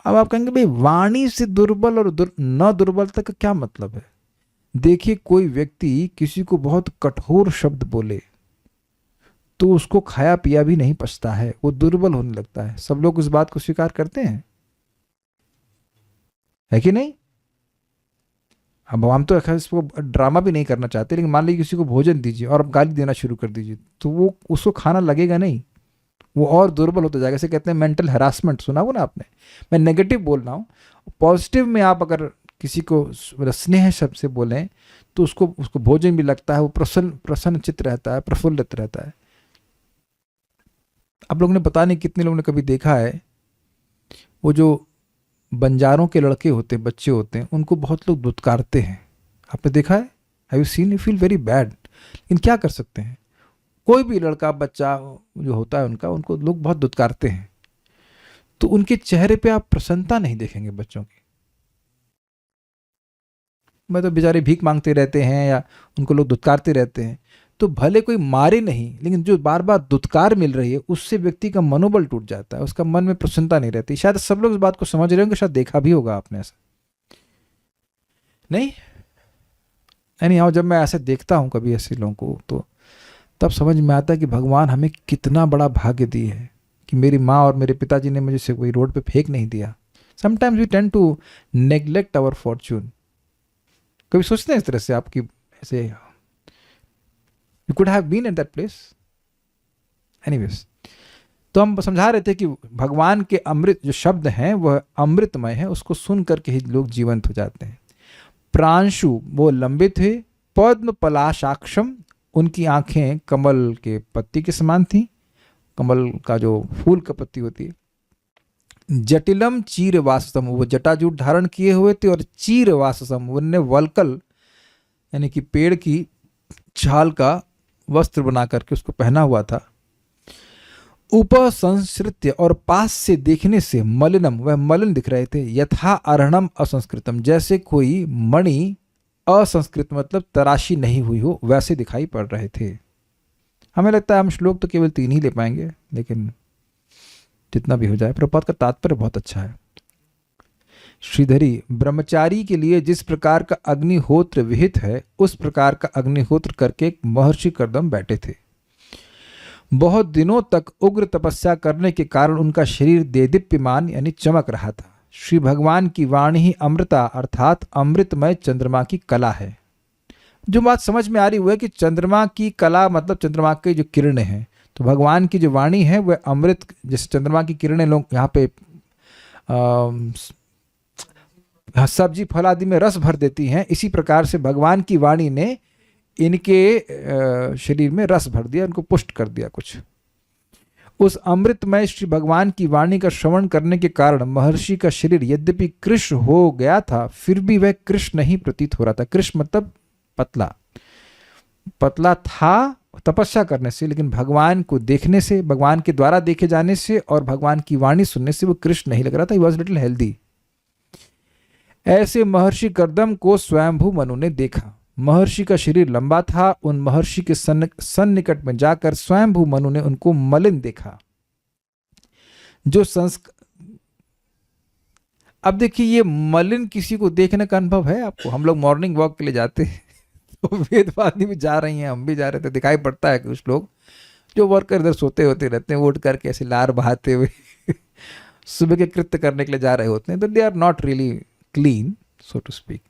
S1: अब आप कहेंगे भाई वाणी से दुर्बल और न दुर्बलता का क्या मतलब है? देखिए, कोई व्यक्ति किसी को बहुत कठोर शब्द बोले तो उसको खाया पिया भी नहीं पचता है, वो दुर्बल होने लगता है। सब लोग उस बात को स्वीकार करते हैं, है कि नहीं? अब हम तो इसको ड्रामा भी नहीं करना चाहते, लेकिन मान लीजिए किसी को भोजन दीजिए और आप गाली देना शुरू कर दीजिए, तो वो उसको खाना लगेगा नहीं, वो और दुर्बल होता जाएगा। इसे कहते हैं मेंटल हैरासमेंट, सुना हो ना आपने? मैं नेगेटिव बोल रहा हूँ, पॉजिटिव में आप अगर किसी को स्नेह शब्द से बोलें तो उसको भोजन भी लगता है, वो प्रसन्न चित्त रहता है, प्रफुल्लित रहता है। आप लोगों ने पता नहीं कितने लोगों ने कभी देखा है, वो जो बंजारों के लड़के होते हैं, बच्चे होते हैं, उनको बहुत लोग दुत्कारते हैं। आपने देखा है? Have you seen? You feel very bad, लेकिन क्या कर सकते हैं? कोई भी लड़का बच्चा जो होता है उनको लोग बहुत दुत्कारते हैं, तो उनके चेहरे पे आप प्रसन्नता नहीं देखेंगे बच्चों की। मैं तो बेचारे भीख मांगते रहते हैं या उनको लोग दुत्कारते रहते हैं, तो भले कोई मारे नहीं, लेकिन जो बार बार दुत्कार मिल रही है उससे व्यक्ति का मनोबल टूट जाता है, उसका मन में प्रसन्नता नहीं रहती। शायद सब लोग इस बात को समझ रहे होंगे, शायद देखा भी होगा आपने ऐसा, नहीं? यानी हाँ, जब मैं ऐसे देखता हूँ कभी ऐसे लोगों को, तो तब समझ में आता है कि भगवान हमें कितना बड़ा भाग्य दिए है कि मेरी माँ और मेरे पिताजी ने मुझे से कोई रोड पे फेंक नहीं दिया। Sometimes we tend to neglect our fortune. कभी सोचते हैं इस तरह से आपकी, ऐसे you could have been at that place. Anyways, तो हम समझा रहे थे कि भगवान के अमृत जो शब्द हैं वह अमृतमय है, उसको सुन करके ही लोग जीवंत हो जाते हैं। प्रांशु, वो लंबे थे। पद्म पलाशाक्षम, उनकी आंखें कमल के पत्ती के समान थी, कमल का जो फूल का पत्ती होती है। जटिलम चीर वाससम, वो जटाजूट धारण किए हुए थे, और चीर वाससम, उनने वल्कल यानी कि पेड़ की छाल का वस्त्र बना करके उसको पहना हुआ था। उपसंसृत्य, और पास से देखने से मलिनम, वह मलिन दिख रहे थे। यथा अर्हणम असंस्कृतम, जैसे कोई मणि असंस्कृत मतलब तराशी नहीं हुई हो वैसे दिखाई पड़ रहे थे। हमें लगता है हम श्लोक तो केवल 3 ही ले पाएंगे, लेकिन जितना भी हो जाए, प्रभुपाद का तात्पर्य बहुत अच्छा है। श्रीधरी, ब्रह्मचारी के लिए जिस प्रकार का अग्निहोत्र विहित है उस प्रकार का अग्निहोत्र करके एक महर्षि कर्दम बैठे थे। बहुत दिनों तक उग्र तपस्या करने के कारण उनका शरीर देदीप्यमान यानी चमक रहा था। श्री भगवान की वाणी ही अमृता अर्थात अमृतमय चंद्रमा की कला है। जो बात समझ में आ रही हुआ है कि चंद्रमा की कला मतलब चंद्रमा की जो किरणें हैं, तो भगवान की जो वाणी है वह अमृत, जैसे चंद्रमा की किरणें लोग यहाँ पे सब्जी फल आदि में रस भर देती हैं, इसी प्रकार से भगवान की वाणी ने इनके शरीर में रस भर दिया, उनको पुष्ट कर दिया कुछ। उस अमृतमय श्री भगवान की वाणी का श्रवण करने के कारण महर्षि का शरीर यद्यपि कृष्ण हो गया था, फिर भी वह कृष्ण नहीं प्रतीत हो रहा था। कृष्ण मतलब पतला, पतला था तपस्या करने से, लेकिन भगवान को देखने से, भगवान के द्वारा देखे जाने से और भगवान की वाणी सुनने से वो कृष्ण नहीं लग रहा था। He was little healthy. ऐसे महर्षि कर्दम को स्वयंभू मनु ने देखा। महर्षि का शरीर लंबा था। उन महर्षि के सन्निकट में जाकर स्वयंभू मनु ने उनको मलिन देखा। जो अब देखिए, ये मलिन किसी को देखने का अनुभव है आपको? हम लोग मॉर्निंग वॉक के लिए जाते हैं, तो वेदवादी भी जा रही हैं, हम भी जा रहे थे, दिखाई पड़ता है कि कुछ लोग जो वर्कर इधर सोते होते रहते हैं, उठ करके ऐसे लार बहाते हुए सुबह के कृत्य करने के लिए जा रहे होते हैं, तो they are not really clean so to speak.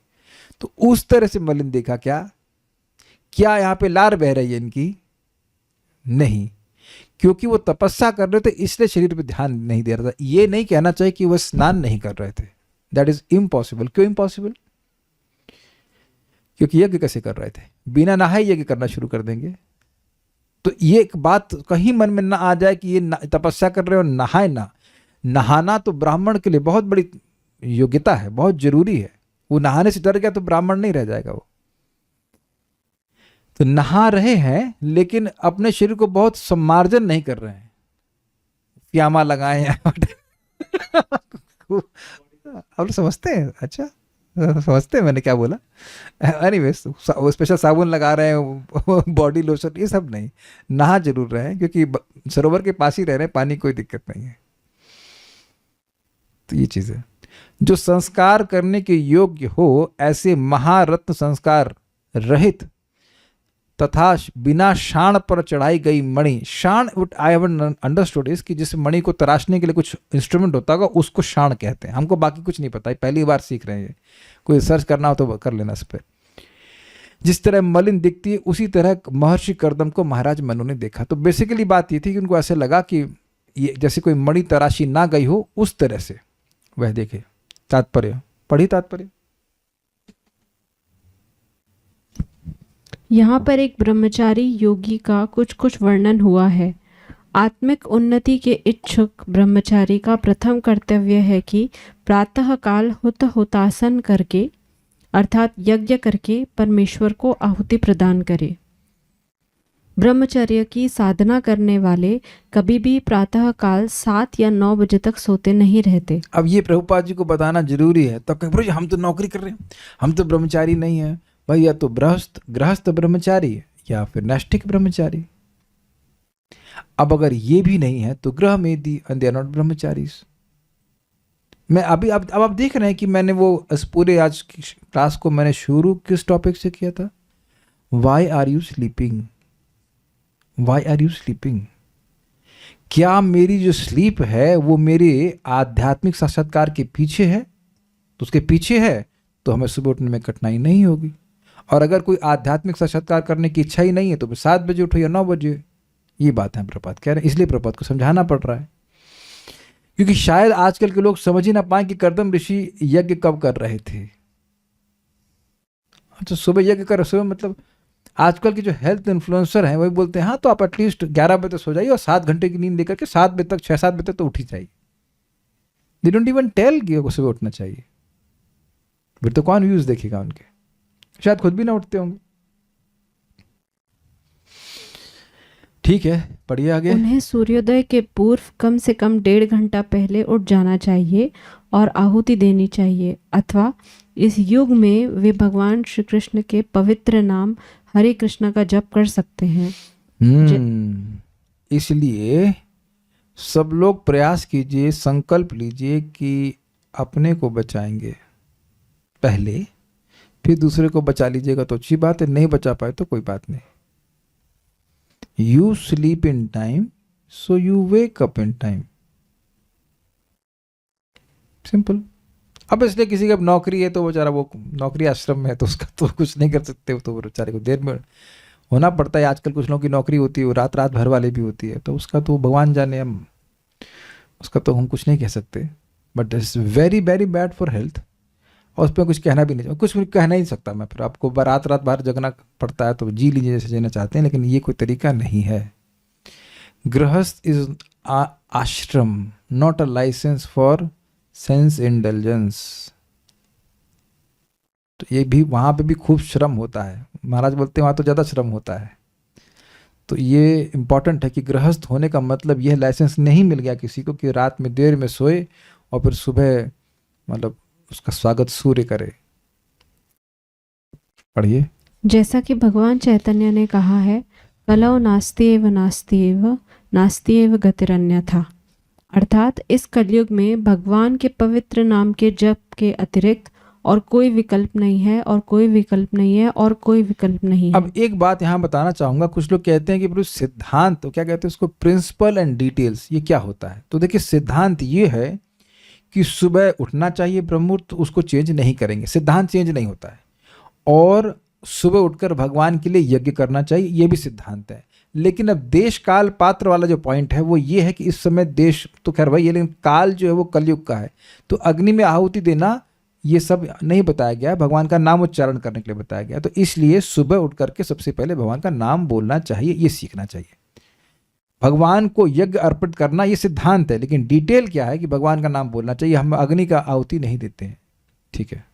S1: तो उस तरह से मलिन देखा। क्या यहाँ पे लार बह रही है इनकी? नहीं, क्योंकि वो तपस्या कर रहे थे इसलिए शरीर पे ध्यान नहीं दे रहा था। ये नहीं कहना चाहिए कि वह स्नान नहीं कर रहे थे, दैट इज इम्पॉसिबल। क्यों इम्पॉसिबल? क्योंकि यज्ञ कैसे कर रहे थे? बिना नहाए यज्ञ करना शुरू कर देंगे। तो ये एक बात कहीं मन में ना आ जाए कि ये तपस्या कर रहे हो, नहाए ना। नहाना तो ब्राह्मण के लिए बहुत बड़ी योग्यता है, बहुत जरूरी है। वो नहाने से डर गया तो ब्राह्मण नहीं रह जाएगा वो। तो नहा रहे हैं लेकिन अपने शरीर को बहुत सम्मार्जन नहीं कर रहे हैं, प्यामा लगाए हैं। आप समझते हैं? अच्छा समझते हैं मैंने क्या बोला? एनीवेज, वो स्पेशल साबुन लगा रहे हैं, बॉडी लोशन, ये सब नहीं। नहा जरूर रहे हैं क्योंकि सरोवर के पास ही रह रहे हैं, पानी कोई दिक्कत नहीं है। तो ये चीज़ है। जो संस्कार करने के योग्य हो, ऐसे महारत्न संस्कार रहित तथा बिना शाण पर चढ़ाई गई मणि। शाण आई हैवंट अंडरस्टूड इस कि जिस मणि को तराशने के लिए कुछ इंस्ट्रूमेंट होता होगा उसको शाण कहते हैं। हमको बाकी कुछ नहीं पता है, पहली बार सीख रहे हैं। कोई सर्च करना हो तो कर लेना इस पर। जिस तरह मलिन दिखती है उसी तरह महर्षि कर्दम को महाराज मनु ने देखा। तो बेसिकली बात ये थी कि उनको ऐसे लगा कि ये जैसे कोई मणि तराशी ना गई हो उस तरह से वह देखे। तात्पर्य पढ़ी, तात्पर्य
S2: यहाँ पर एक ब्रह्मचारी योगी का कुछ वर्णन हुआ है। आत्मिक उन्नति के इच्छुक ब्रह्मचारी का प्रथम कर्तव्य है कि प्रातः काल हुतासन करके अर्थात यज्ञ करके परमेश्वर को आहुति प्रदान करे। ब्रह्मचर्य की साधना करने वाले कभी भी प्रातःकाल 7 या 9 बजे तक सोते नहीं रहते।
S1: अब ये प्रभुपाद जी को बताना जरूरी है। तो कहीं जी हम तो नौकरी कर रहे हैं, हम तो ब्रह्मचारी नहीं है भाई, या तो गृहस्थ ब्रह्मचारी या फिर नैष्ठिक ब्रह्मचारी। अब अगर ये भी नहीं है तो ग्रह मेदी and they are not brahmacharis. मैं अभी अब आप देख रहे हैं कि मैंने वो इस पूरे आज की क्लास को मैंने शुरू किस टॉपिक से किया था? Why are you sleeping, why are you sleeping. क्या मेरी जो स्लीप है वो मेरे आध्यात्मिक साक्षात्कार के पीछे है? तो उसके पीछे है तो हमें सुबह उठने में कठिनाई नहीं होगी। और अगर कोई आध्यात्मिक साक्षात्कार करने की इच्छा ही नहीं है तो 7 बजे उठो या 9 बजे। ये बात है प्रभात कह रहे हैं, इसलिए प्रभात को समझाना पड़ रहा है, क्योंकि शायद आजकल के लोग समझ ही ना पाए कि कर्दम ऋषि यज्ञ कब कर रहे थे। तो सुबह यज्ञ कर, सुबह मतलब आजकल के जो हेल्थ इन्फ्लुएंसर हैं वही बोलते हैं हाँ तो आप एटलीस्ट 11 बजे तक सो जाइए और 7 घंटे की नींद लेकर के 7 बजे तक 6-7 बजे तक तो उठ ही जाइए। दे डोंट इवन टेल कि आपको सुबह उठना चाहिए। फिर तो कौन व्यूज देखेगा उनके, शायद खुद भी ना उठते होंगे। ठीक है, पढ़िए आगे।
S2: उन्हें सूर्योदय के पूर्व कम से कम 1.5 घंटा पहले उठ जाना चाहिए और आहुति देनी चाहिए, अथवा इस युग में वे भगवान श्री कृष्ण के पवित्र नाम हरे कृष्ण का जप कर सकते हैं।
S1: इसलिए सब लोग प्रयास कीजिए, संकल्प लीजिए कि अपने को बचाएंगे पहले, फिर दूसरे को बचा लीजिएगा तो अच्छी बात है, नहीं बचा पाए तो कोई बात नहीं। You sleep in time, so you wake up in time. Simple. अब इसलिए किसी की अब नौकरी है तो बेचारा वो नौकरी आश्रम में है तो उसका तो कुछ नहीं कर सकते, तो बेचारे को देर में होना पड़ता है। आजकल कुछ लोगों की नौकरी होती है वो रात भर वाले भी होती है, तो उसका तो भगवान जाने, हम उसका तो हम कुछ नहीं कह सकते। But it's very very bad for health, और उस पर कुछ कहना भी नहीं, कुछ कहना ही नहीं सकता मैं। फिर आपको रात बाहर जगना पड़ता है तो जी लीजिए जैसे जीना चाहते हैं, लेकिन ये कोई तरीका नहीं है। Grihastha is ashram, not a licence for sense indulgence. तो ये भी वहाँ पे भी खूब श्रम होता है, महाराज बोलते हैं वहाँ तो ज़्यादा श्रम होता है। तो ये इम्पॉर्टेंट है कि गृहस्थ होने का मतलब यह लाइसेंस नहीं मिल गया किसी को कि रात में देर में सोए और फिर सुबह मतलब उसका स्वागत सूर्य करे। पढ़िए।
S2: जैसा कि भगवान चैतन्य ने कहा है, कलौ नास्ति एव नास्ति एव नास्ति एव गतिरन्यथा। अर्थात इस कलयुग में भगवान के पवित्र नाम के जप के अतिरिक्त और कोई विकल्प नहीं है, और कोई विकल्प नहीं है, और कोई विकल्प नहीं है।
S1: अब एक बात यहाँ बताना चाहूंगा, कुछ लोग कहते हैं कि सिद्धांत तो क्या कहते हैं उसको, प्रिंसिपल एंड डिटेल्स, ये क्या होता है? तो देखिए सिद्धांत ये है कि सुबह उठना चाहिए ब्रह्ममुहूर्त, उसको चेंज नहीं करेंगे, सिद्धांत चेंज नहीं होता है। और सुबह उठकर भगवान के लिए यज्ञ करना चाहिए, ये भी सिद्धांत है। लेकिन अब देश काल पात्र वाला जो पॉइंट है वो ये है कि इस समय देश तो खैर वही है, लेकिन काल जो है वो कलयुग का है। तो अग्नि में आहुति देना ये सब नहीं बताया गया है, भगवान का नाम उच्चारण करने के लिए बताया गया। तो इसलिए सुबह उठ करके सबसे पहले भगवान का नाम बोलना चाहिए, ये सीखना चाहिए। भगवान को यज्ञ अर्पित करना ये सिद्धांत है, लेकिन डिटेल क्या है कि भगवान का नाम बोलना चाहिए, हम अग्नि का आहुति नहीं देते हैं। ठीक है।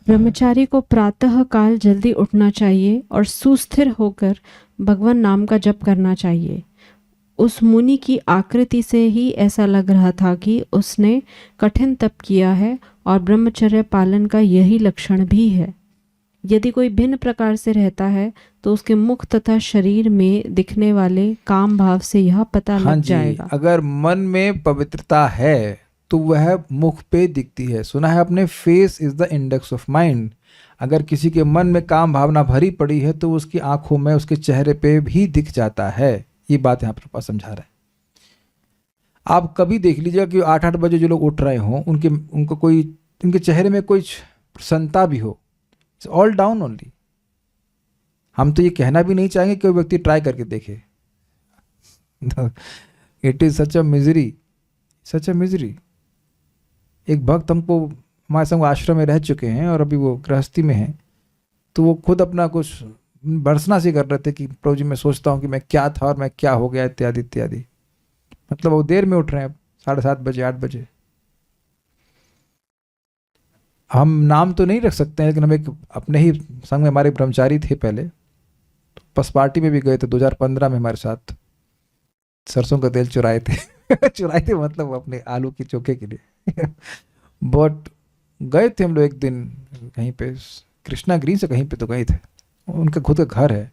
S2: ब्रह्मचारी को प्रातः काल जल्दी उठना चाहिए और सुस्थिर होकर भगवान नाम का जप करना चाहिए। उस मुनि की आकृति से ही ऐसा लग रहा था कि उसने कठिन तप किया है, और ब्रह्मचर्य पालन का यही लक्षण भी है। यदि कोई भिन्न प्रकार से रहता है तो उसके मुख तथा शरीर में दिखने वाले काम भाव से यह पता लग जाएगा।
S1: अगर मन में पवित्रता है तो वह मुख पे दिखती है। सुना है आपने, face is the index of mind. अगर किसी के मन में काम भावना भरी पड़ी है तो उसकी आंखों में, उसके चेहरे पे भी दिख जाता है। ये बात यहाँ पर समझा रहा है। आप कभी देख लीजिएगा कि 8-8 बजे जो लोग उठ रहे हों, उनके चेहरे में कोई प्रसन्नता भी हो, इट्स ऑल डाउन ओनली। हम तो ये कहना भी नहीं चाहेंगे कि कोई व्यक्ति ट्राई करके देखे। It is such a misery, such a misery. एक भक्त हमको हमारे संग आश्रम में रह चुके हैं और अभी वो गृहस्थी में हैं, तो वो खुद अपना कुछ बरसना से कर रहे थे कि प्रभु जी मैं सोचता हूँ कि मैं क्या था और मैं क्या हो गया, इत्यादि इत्यादि। मतलब वो देर में उठ रहे हैं, 7:30 बजे 8 बजे। हम नाम तो नहीं रख सकते हैं, लेकिन हम एक अपने ही संग में हमारे ब्रह्मचारी थे पहले, तो पार्टी में भी गए थे 2015 में हमारे साथ, सरसों का तेल चुराए थे चुराए थे मतलब अपने आलू की चोखे के लिए बट गए थे हम लोग एक दिन कहीं पे, कृष्णा ग्रीन से कहीं पे तो गए थे, उनका खुद का घर है।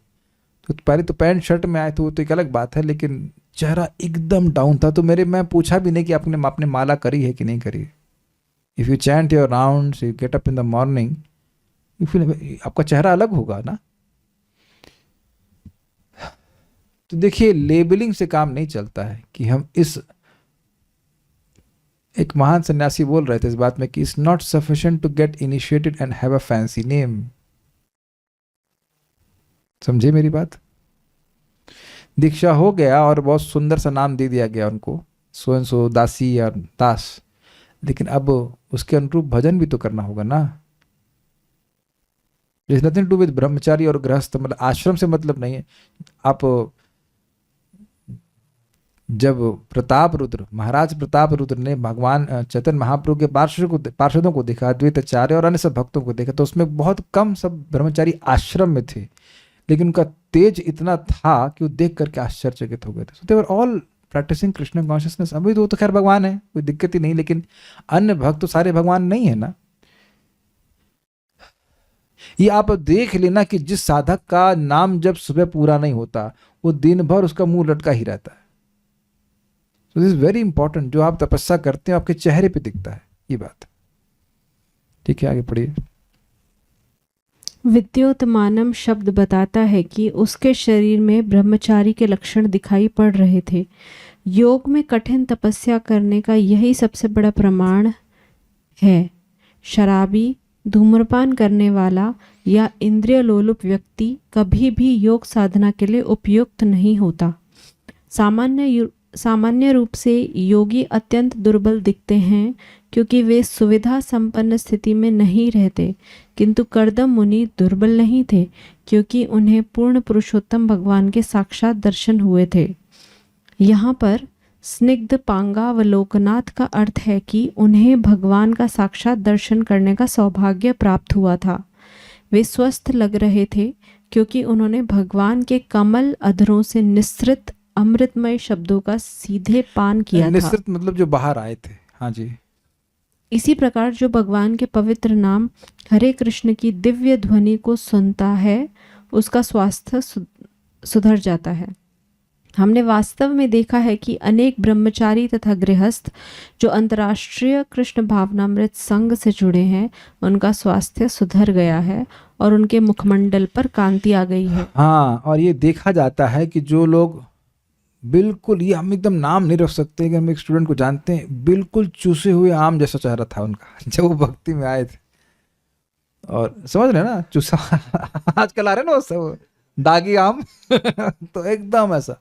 S1: तो पहले तो पैंट शर्ट में आए थे, वो तो एक अलग बात है, लेकिन चेहरा एकदम डाउन था। तो मैं पूछा भी नहीं कि आपने माला करी है कि नहीं करी। If you chant your rounds, you get up in the morning, you feel, आपका चेहरा अलग होगा ना। तो देखिए, लेबलिंग से काम नहीं चलता है कि हम इस, एक महान सन्यासी बोल रहे थे इस बात में कि it's not sufficient to get initiated and have a fancy name. समझे मेरी बात? दीक्षा हो गया और बहुत सुंदर सा नाम दे दिया गया उनको, सो एंड सो दासी या दास, लेकिन अब उसके अनुरूप भजन भी तो करना होगा ना। इज नथिंग टू विद ब्रह्मचारी और गृहस्थ, मतलब आश्रम से मतलब नहीं है। आप जब प्रताप रुद्र, महाराज प्रताप रुद्र ने भगवान चैतन्य महाप्रभु के पार्षदों को देखा, अद्वैताचार्य और अन्य सब भक्तों को देखा, तो उसमें बहुत कम सब ब्रह्मचारी आश्रम में थे, लेकिन उनका तेज इतना था कि वो देख करके आश्चर्यचकित हो गए थे। So they were all practising Krishna consciousness. अभी तो वो तो खैर भगवान है, कोई दिक्कत ही नहीं, लेकिन अन्य भक्त तो सारे भगवान नहीं है ना। ये आप देख लेना कि जिस साधक का नाम जब सुबह पूरा नहीं होता, वो दिन भर उसका मुंह लटका ही रहता है। So this is very important, जो आप तपस्या करते हैं आपके चेहरे पे दिखता है ये बात। ठीक है, आगे पढ़िए।
S2: विद्योतमानम शब्द बताता है कि उसके शरीर में ब्रह्मचारी के लक्षण दिखाई पड़ रहे थे। योग में कठिन तपस्या करने का यही सबसे बड़ा प्रमाण है। शराबी, धूम्रपान करने वाला या इंद्रिय लोलुप व्यक्ति कभी भी योग साधना के लिए उपयुक्त नहीं होता। सामान्य रूप से योगी अत्यंत दुर्बल दिखते हैं क्योंकि वे सुविधा संपन्न स्थिति में नहीं रहते, किंतु कर्दम मुनि दुर्बल नहीं थे क्योंकि उन्हें पूर्ण पुरुषोत्तम भगवान के साक्षात दर्शन हुए थे। यहाँ पर स्निग्ध पांगावलोकनाथ का अर्थ है कि उन्हें भगवान का साक्षात दर्शन करने का सौभाग्य प्राप्त हुआ था। वे स्वस्थ लग रहे थे क्योंकि उन्होंने भगवान के कमल अधरों से निस्सृत अमृतमय शब्दों का सीधे पान किया था।
S1: निस्सृत मतलब जो बाहर आए थे। हाँ जी।
S2: इसी प्रकार जो भगवान के पवित्र नाम हरे कृष्ण की दिव्य ध्वनि को सुनता है, उसका स्वास्थ्य सुधर जाता है। हमने वास्तव में देखा है कि अनेक ब्रह्मचारी तथा गृहस्थ जो अंतर्राष्ट्रीय कृष्ण भावनामृत संघ से जुड़े हैं, उनका स्वास्थ्य सुधर गया है और उनके मुखमंडल पर कांति आ गई है।
S1: हाँ, और ये देखा जाता है कि जो लोग बिल्कुल, ये हम एकदम नाम नहीं रख सकते कि हम एक स्टूडेंट को जानते हैं, बिल्कुल चूसे हुए आम जैसा चेहरा था उनका जब वो भक्ति में आए थे। और समझ रहे हैं ना, चूसा आजकल आ रहे ना वो सब दागी आम तो एकदम ऐसा।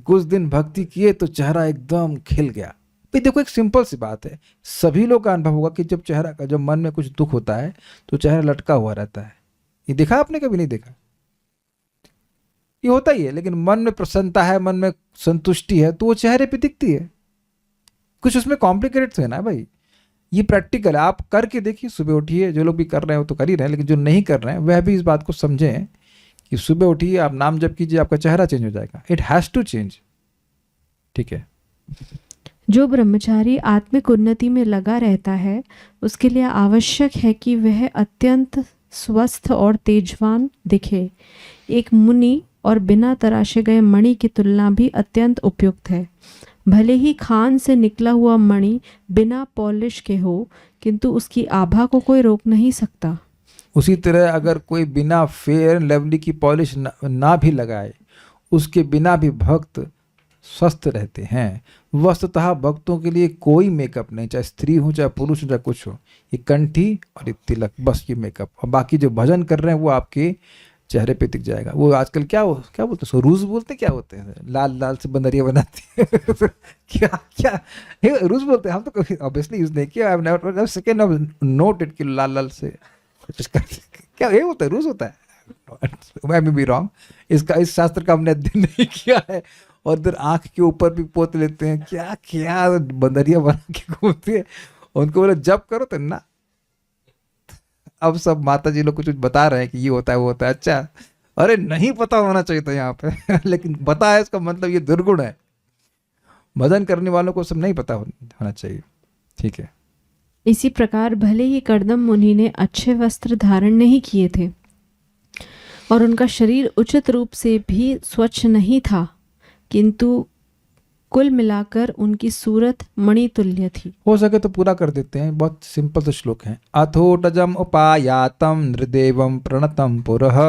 S1: कुछ दिन भक्ति किए तो चेहरा एकदम खिल गया। भाई देखो, एक सिंपल सी बात है, सभी लोग का अनुभव होगा कि जब चेहरा का, जब मन में कुछ दुख होता है तो चेहरा लटका हुआ रहता है। ये देखा आपने, कभी नहीं देखा? ये होता ही है, लेकिन मन में प्रसन्नता है, मन में संतुष्टि है, तो वो चेहरे पे दिखती है। कुछ उसमें कॉम्प्लिकेटेड तो है ना भाई, ये प्रैक्टिकल है। आप करके देखिए, सुबह उठिए, जो लोग भी कर रहे हैं वो तो कर ही रहे हैं, लेकिन जो नहीं कर रहे हैं वह भी इस बात को समझें कि सुबह उठिए, आप नाम जप कीजिए, आपका चेहरा चेंज हो जाएगा। It has to change. ठीक है।
S2: जो ब्रह्मचारी आत्मिक उन्नति में लगा रहता है, उसके लिए आवश्यक है कि वह अत्यंत स्वस्थ और तेजवान दिखे। एक मुनि और बिना तराशे गए मणि की तुलना भी अत्यंत उपयुक्त है। भले ही खान से निकला हुआ मणि बिना पॉलिश के हो, किंतु उसकी आभा को कोई रोक नहीं सकता।
S1: उसी तरह अगर कोई बिना फेयर एंड लवली की पॉलिश ना भी लगाए, उसके बिना भी भक्त स्वस्थ रहते हैं। वस्तुतः भक्तों के लिए कोई मेकअप नहीं, चाहे स्त्री हो चाहे पुरुष हो चाहे कुछ हो, ये कंठी और ये तिलक, बस ये मेकअप। और बाकी जो भजन कर रहे हैं वो आपके चेहरे पे दिख जाएगा। वो आजकल क्या बोलते हैं, रूस बोलते क्या होते हैं, लाल लाल से बंदरिया बनाती है क्या रूस बोलते हैं। हम तो कभी ऑब्वियसली यूज नहीं किया, I have never second of noted कि लाल लाल से क्या ये होता है, रूस होता है। मैं भी रॉन्ग, इस शास्त्र का हमने अध्ययन नहीं किया है। और इधर आंख के ऊपर भी पोत लेते हैं, क्या क्या बंदरिया बना के घूमते हैं। उनको बोले जब करो तो ना, अब सब माता जी लोग कुछ बता रहे हैं कि ये होता है वो होता है। अच्छा, अरे नहीं पता होना चाहिए था यहाँ पे लेकिन पता है, इसका मतलब ये दुर्गुण है। भजन करने वालों को सब नहीं पता होना चाहिए। ठीक है।
S2: इसी प्रकार भले ही कर्दम मुनि ने अच्छे वस्त्र धारण नहीं किए थे और उनका शरीर उचित रूप से भी स्वच्छ नहीं था, किंतु कुल मिलाकर उनकी सूरत मणितुल्य थी।
S1: हो सके तो पूरा कर देते हैं, बहुत सिंपल से श्लोक है। अथोटजम उपायातम नृदेवम प्रणतम पुरः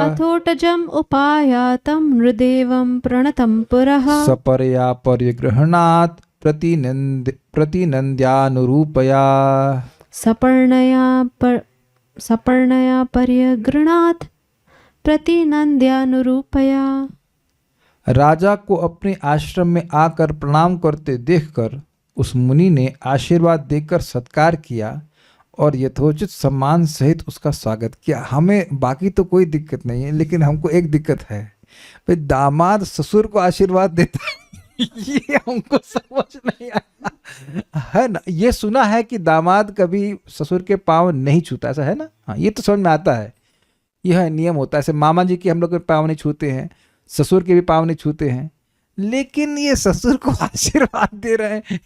S2: अथोटजम उपायातम नृदेवं प्रणतं पुरः
S1: सपर्या परिगृहणात् प्रतिनन्द्यानुरूपया
S2: सपर्णया पर्यगृणात् प्रतिनन्द्यानुरूपया।
S1: राजा को अपने आश्रम में आकर प्रणाम करते देखकर उस मुनि ने आशीर्वाद देकर सत्कार किया और यथोचित सम्मान सहित उसका स्वागत किया। हमें बाकी तो कोई दिक्कत नहीं है, लेकिन हमको एक दिक्कत है, भाई दामाद ससुर को आशीर्वाद देता है ये हमको समझ नहीं आया है ना। ये सुना है कि दामाद कभी ससुर के पांव नहीं छूता, ऐसा है ना। हाँ, ये तो समझ में आता है, यह नियम होता है। ऐसे मामा जी के हम लोग के पांव नहीं छूते हैं, ससुर के भी पांव नहीं छूते हैं, लेकिन ये ससुर को आशीर्वाद दे रहे हैं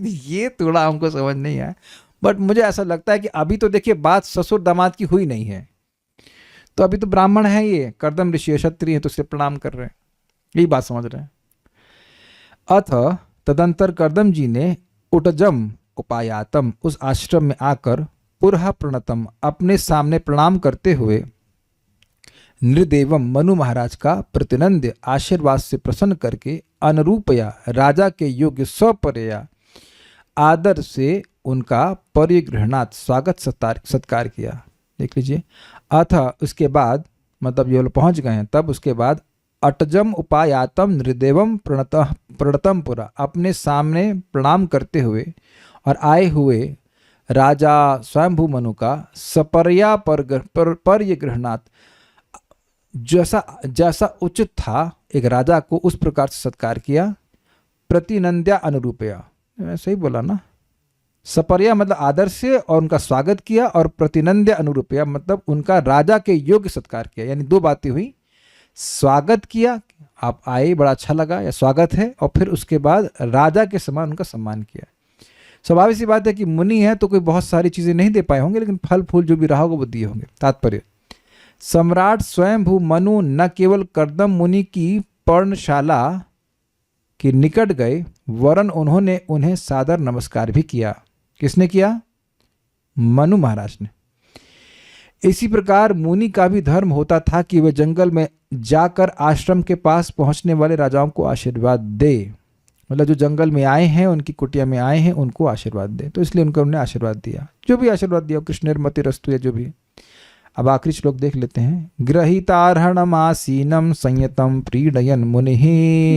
S1: ये थोड़ा हमको समझ नहीं आया। बट मुझे ऐसा लगता है कि अभी तो देखिए बात ससुर दामाद की हुई नहीं है, तो अभी तो ब्राह्मण है, ये कर्दम ऋषि क्षत्रिय है, तो उसे प्रणाम कर रहे हैं, यही बात समझ रहे हैं। अथ तदंतर कर्दम जी ने उटजम उपायातम उस आश्रम में आकर पुरः प्रणतम अपने सामने प्रणाम करते हुए नृदेवम मनु महाराज का प्रतिनंद्य आशीर्वाद से प्रसन्न करके अनुरूपया राजा के योग्य सपर्या आदर से उनका परिगृहणात् स्वागत सत्कार किया। देख लीजिए, अथ उसके बाद मतलब ये लोग पहुंच गए हैं, तब उसके बाद अटजम उपायातम नृदेवम प्रणतम पुरा अपने सामने प्रणाम करते हुए और आए हुए राजा स्वयंभू मनु का सपर्या परिगृहणात् जैसा उचित था एक राजा को उस प्रकार से सत्कार किया। प्रतिनंद्या अनुरूपया, सही बोला ना। सपर्या मतलब आदर से और उनका स्वागत किया, और प्रतिनंद्या अनुरूपया मतलब उनका राजा के योग्य सत्कार किया। यानी दो बातें हुई, स्वागत किया, आप आए बड़ा अच्छा लगा या स्वागत है, और फिर उसके बाद राजा के समान उनका सम्मान किया। स्वाभाविक सी बात है कि मुनि है तो कोई बहुत सारी चीजें नहीं दे पाए होंगे, लेकिन फल फूल जो भी रहा होगा वो दिए होंगे। तात्पर्य, सम्राट स्वयंभू मनु न केवल कर्दम मुनि की पर्णशाला के निकट गए, वरन उन्होंने उन्हें सादर नमस्कार भी किया। किसने किया? मनु महाराज ने। इसी प्रकार मुनि का भी धर्म होता था कि वे जंगल में जाकर आश्रम के पास पहुंचने वाले राजाओं को आशीर्वाद दे, मतलब जो जंगल में आए हैं, उनकी कुटिया में आए हैं, उनको आशीर्वाद दे। तो इसलिए उनको हमने आशीर्वाद दिया, जो भी आशीर्वाद दिया, कृष्णेर्मति रस्तु या जो भी। अब आखिरी श्लोक देख लेते हैं। ग्रहीतार्हणमासीनं संयतं प्रीणयन् मुनिः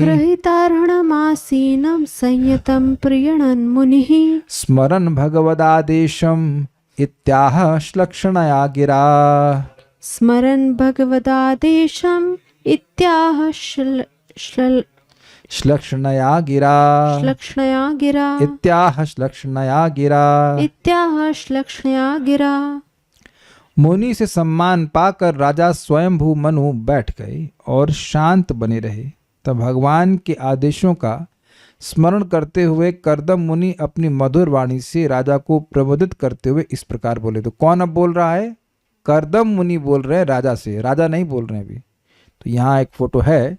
S2: ग्रहीतार्हणमासीनं संयतं प्रीणयन् मुनिः
S1: स्मरन् भगवदादेशम् इत्याह श्लक्षणया गिरा
S2: स्मरन् भगवदादेशम् इत्याह
S1: श्लक्षणया गिरा
S2: श्लक्षणया गिरा
S1: इत्याह श्लक्षणया गिरा
S2: इत्याह श्लक्षणया गिरा।
S1: मुनि से सम्मान पाकर राजा स्वयंभू मनु बैठ गए और शांत बने रहे। तब भगवान के आदेशों का स्मरण करते हुए कर्दम मुनि अपनी मधुर वाणी से राजा को प्रबोधित करते हुए इस प्रकार बोले। तो कौन अब बोल रहा है? कर्दम मुनि बोल रहे हैं राजा से, राजा नहीं बोल रहे हैं अभी। तो यहाँ एक फोटो है,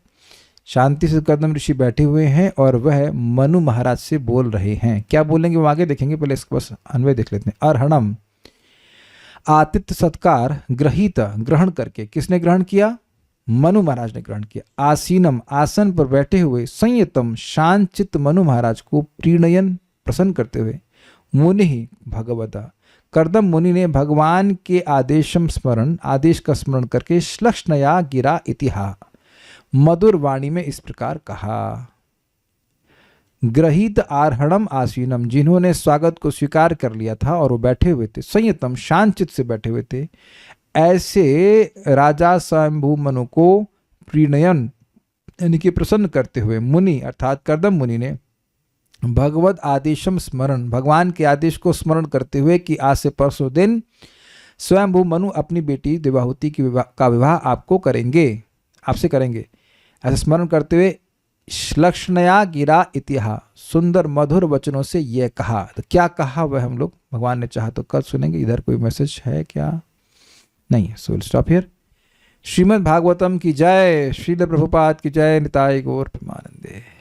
S1: शांति से कर्दम ऋषि बैठे हुए हैं और वह मनु महाराज से बोल रहे हैं। क्या बोलेंगे वो आगे देखेंगे, पहले इसको बस अन्वय देख लेते हैं। अर्हणम आतिथ्य सत्कार, ग्रहीत ग्रहण करके, किसने ग्रहण किया? मनु महाराज ने ग्रहण किया। आसीनम आसन पर बैठे हुए, संयतम शांत चित्त मनु महाराज को प्रीणयन प्रसन्न करते हुए, मुनि भगवता कर्दम मुनि ने भगवान के आदेशम स्मरण आदेश का स्मरण करके श्लक्षणया गिरा इतिहा मधुर वाणी में इस प्रकार कहा। ग्रहीत आर्हणम आसीनम, जिन्होंने स्वागत को स्वीकार कर लिया था और वो बैठे हुए थे, संयतम शांतचित्त से बैठे हुए थे, ऐसे राजा स्वयंभू मनु को प्रीणयन यानी कि प्रसन्न करते हुए मुनि अर्थात कर्दम मुनि ने भगवद आदेशम स्मरण भगवान के आदेश को स्मरण करते हुए कि आज से परसों दिन स्वयंभू मनु अपनी बेटी देवाहुति का विवाह आपको करेंगे, आपसे करेंगे। ऐसा स्मरण करते हुए श्लक्ष्णया गिरा इतिहा, सुंदर मधुर वचनों से यह कहा। तो क्या कहा वह हम लोग भगवान ने चाहा तो कल सुनेंगे। इधर कोई मैसेज है क्या? नहीं। So will stop here. Shrimad Bhagavatam की जय, श्रील प्रभुपाद की जय, निताई गौर प्रेमानंदे।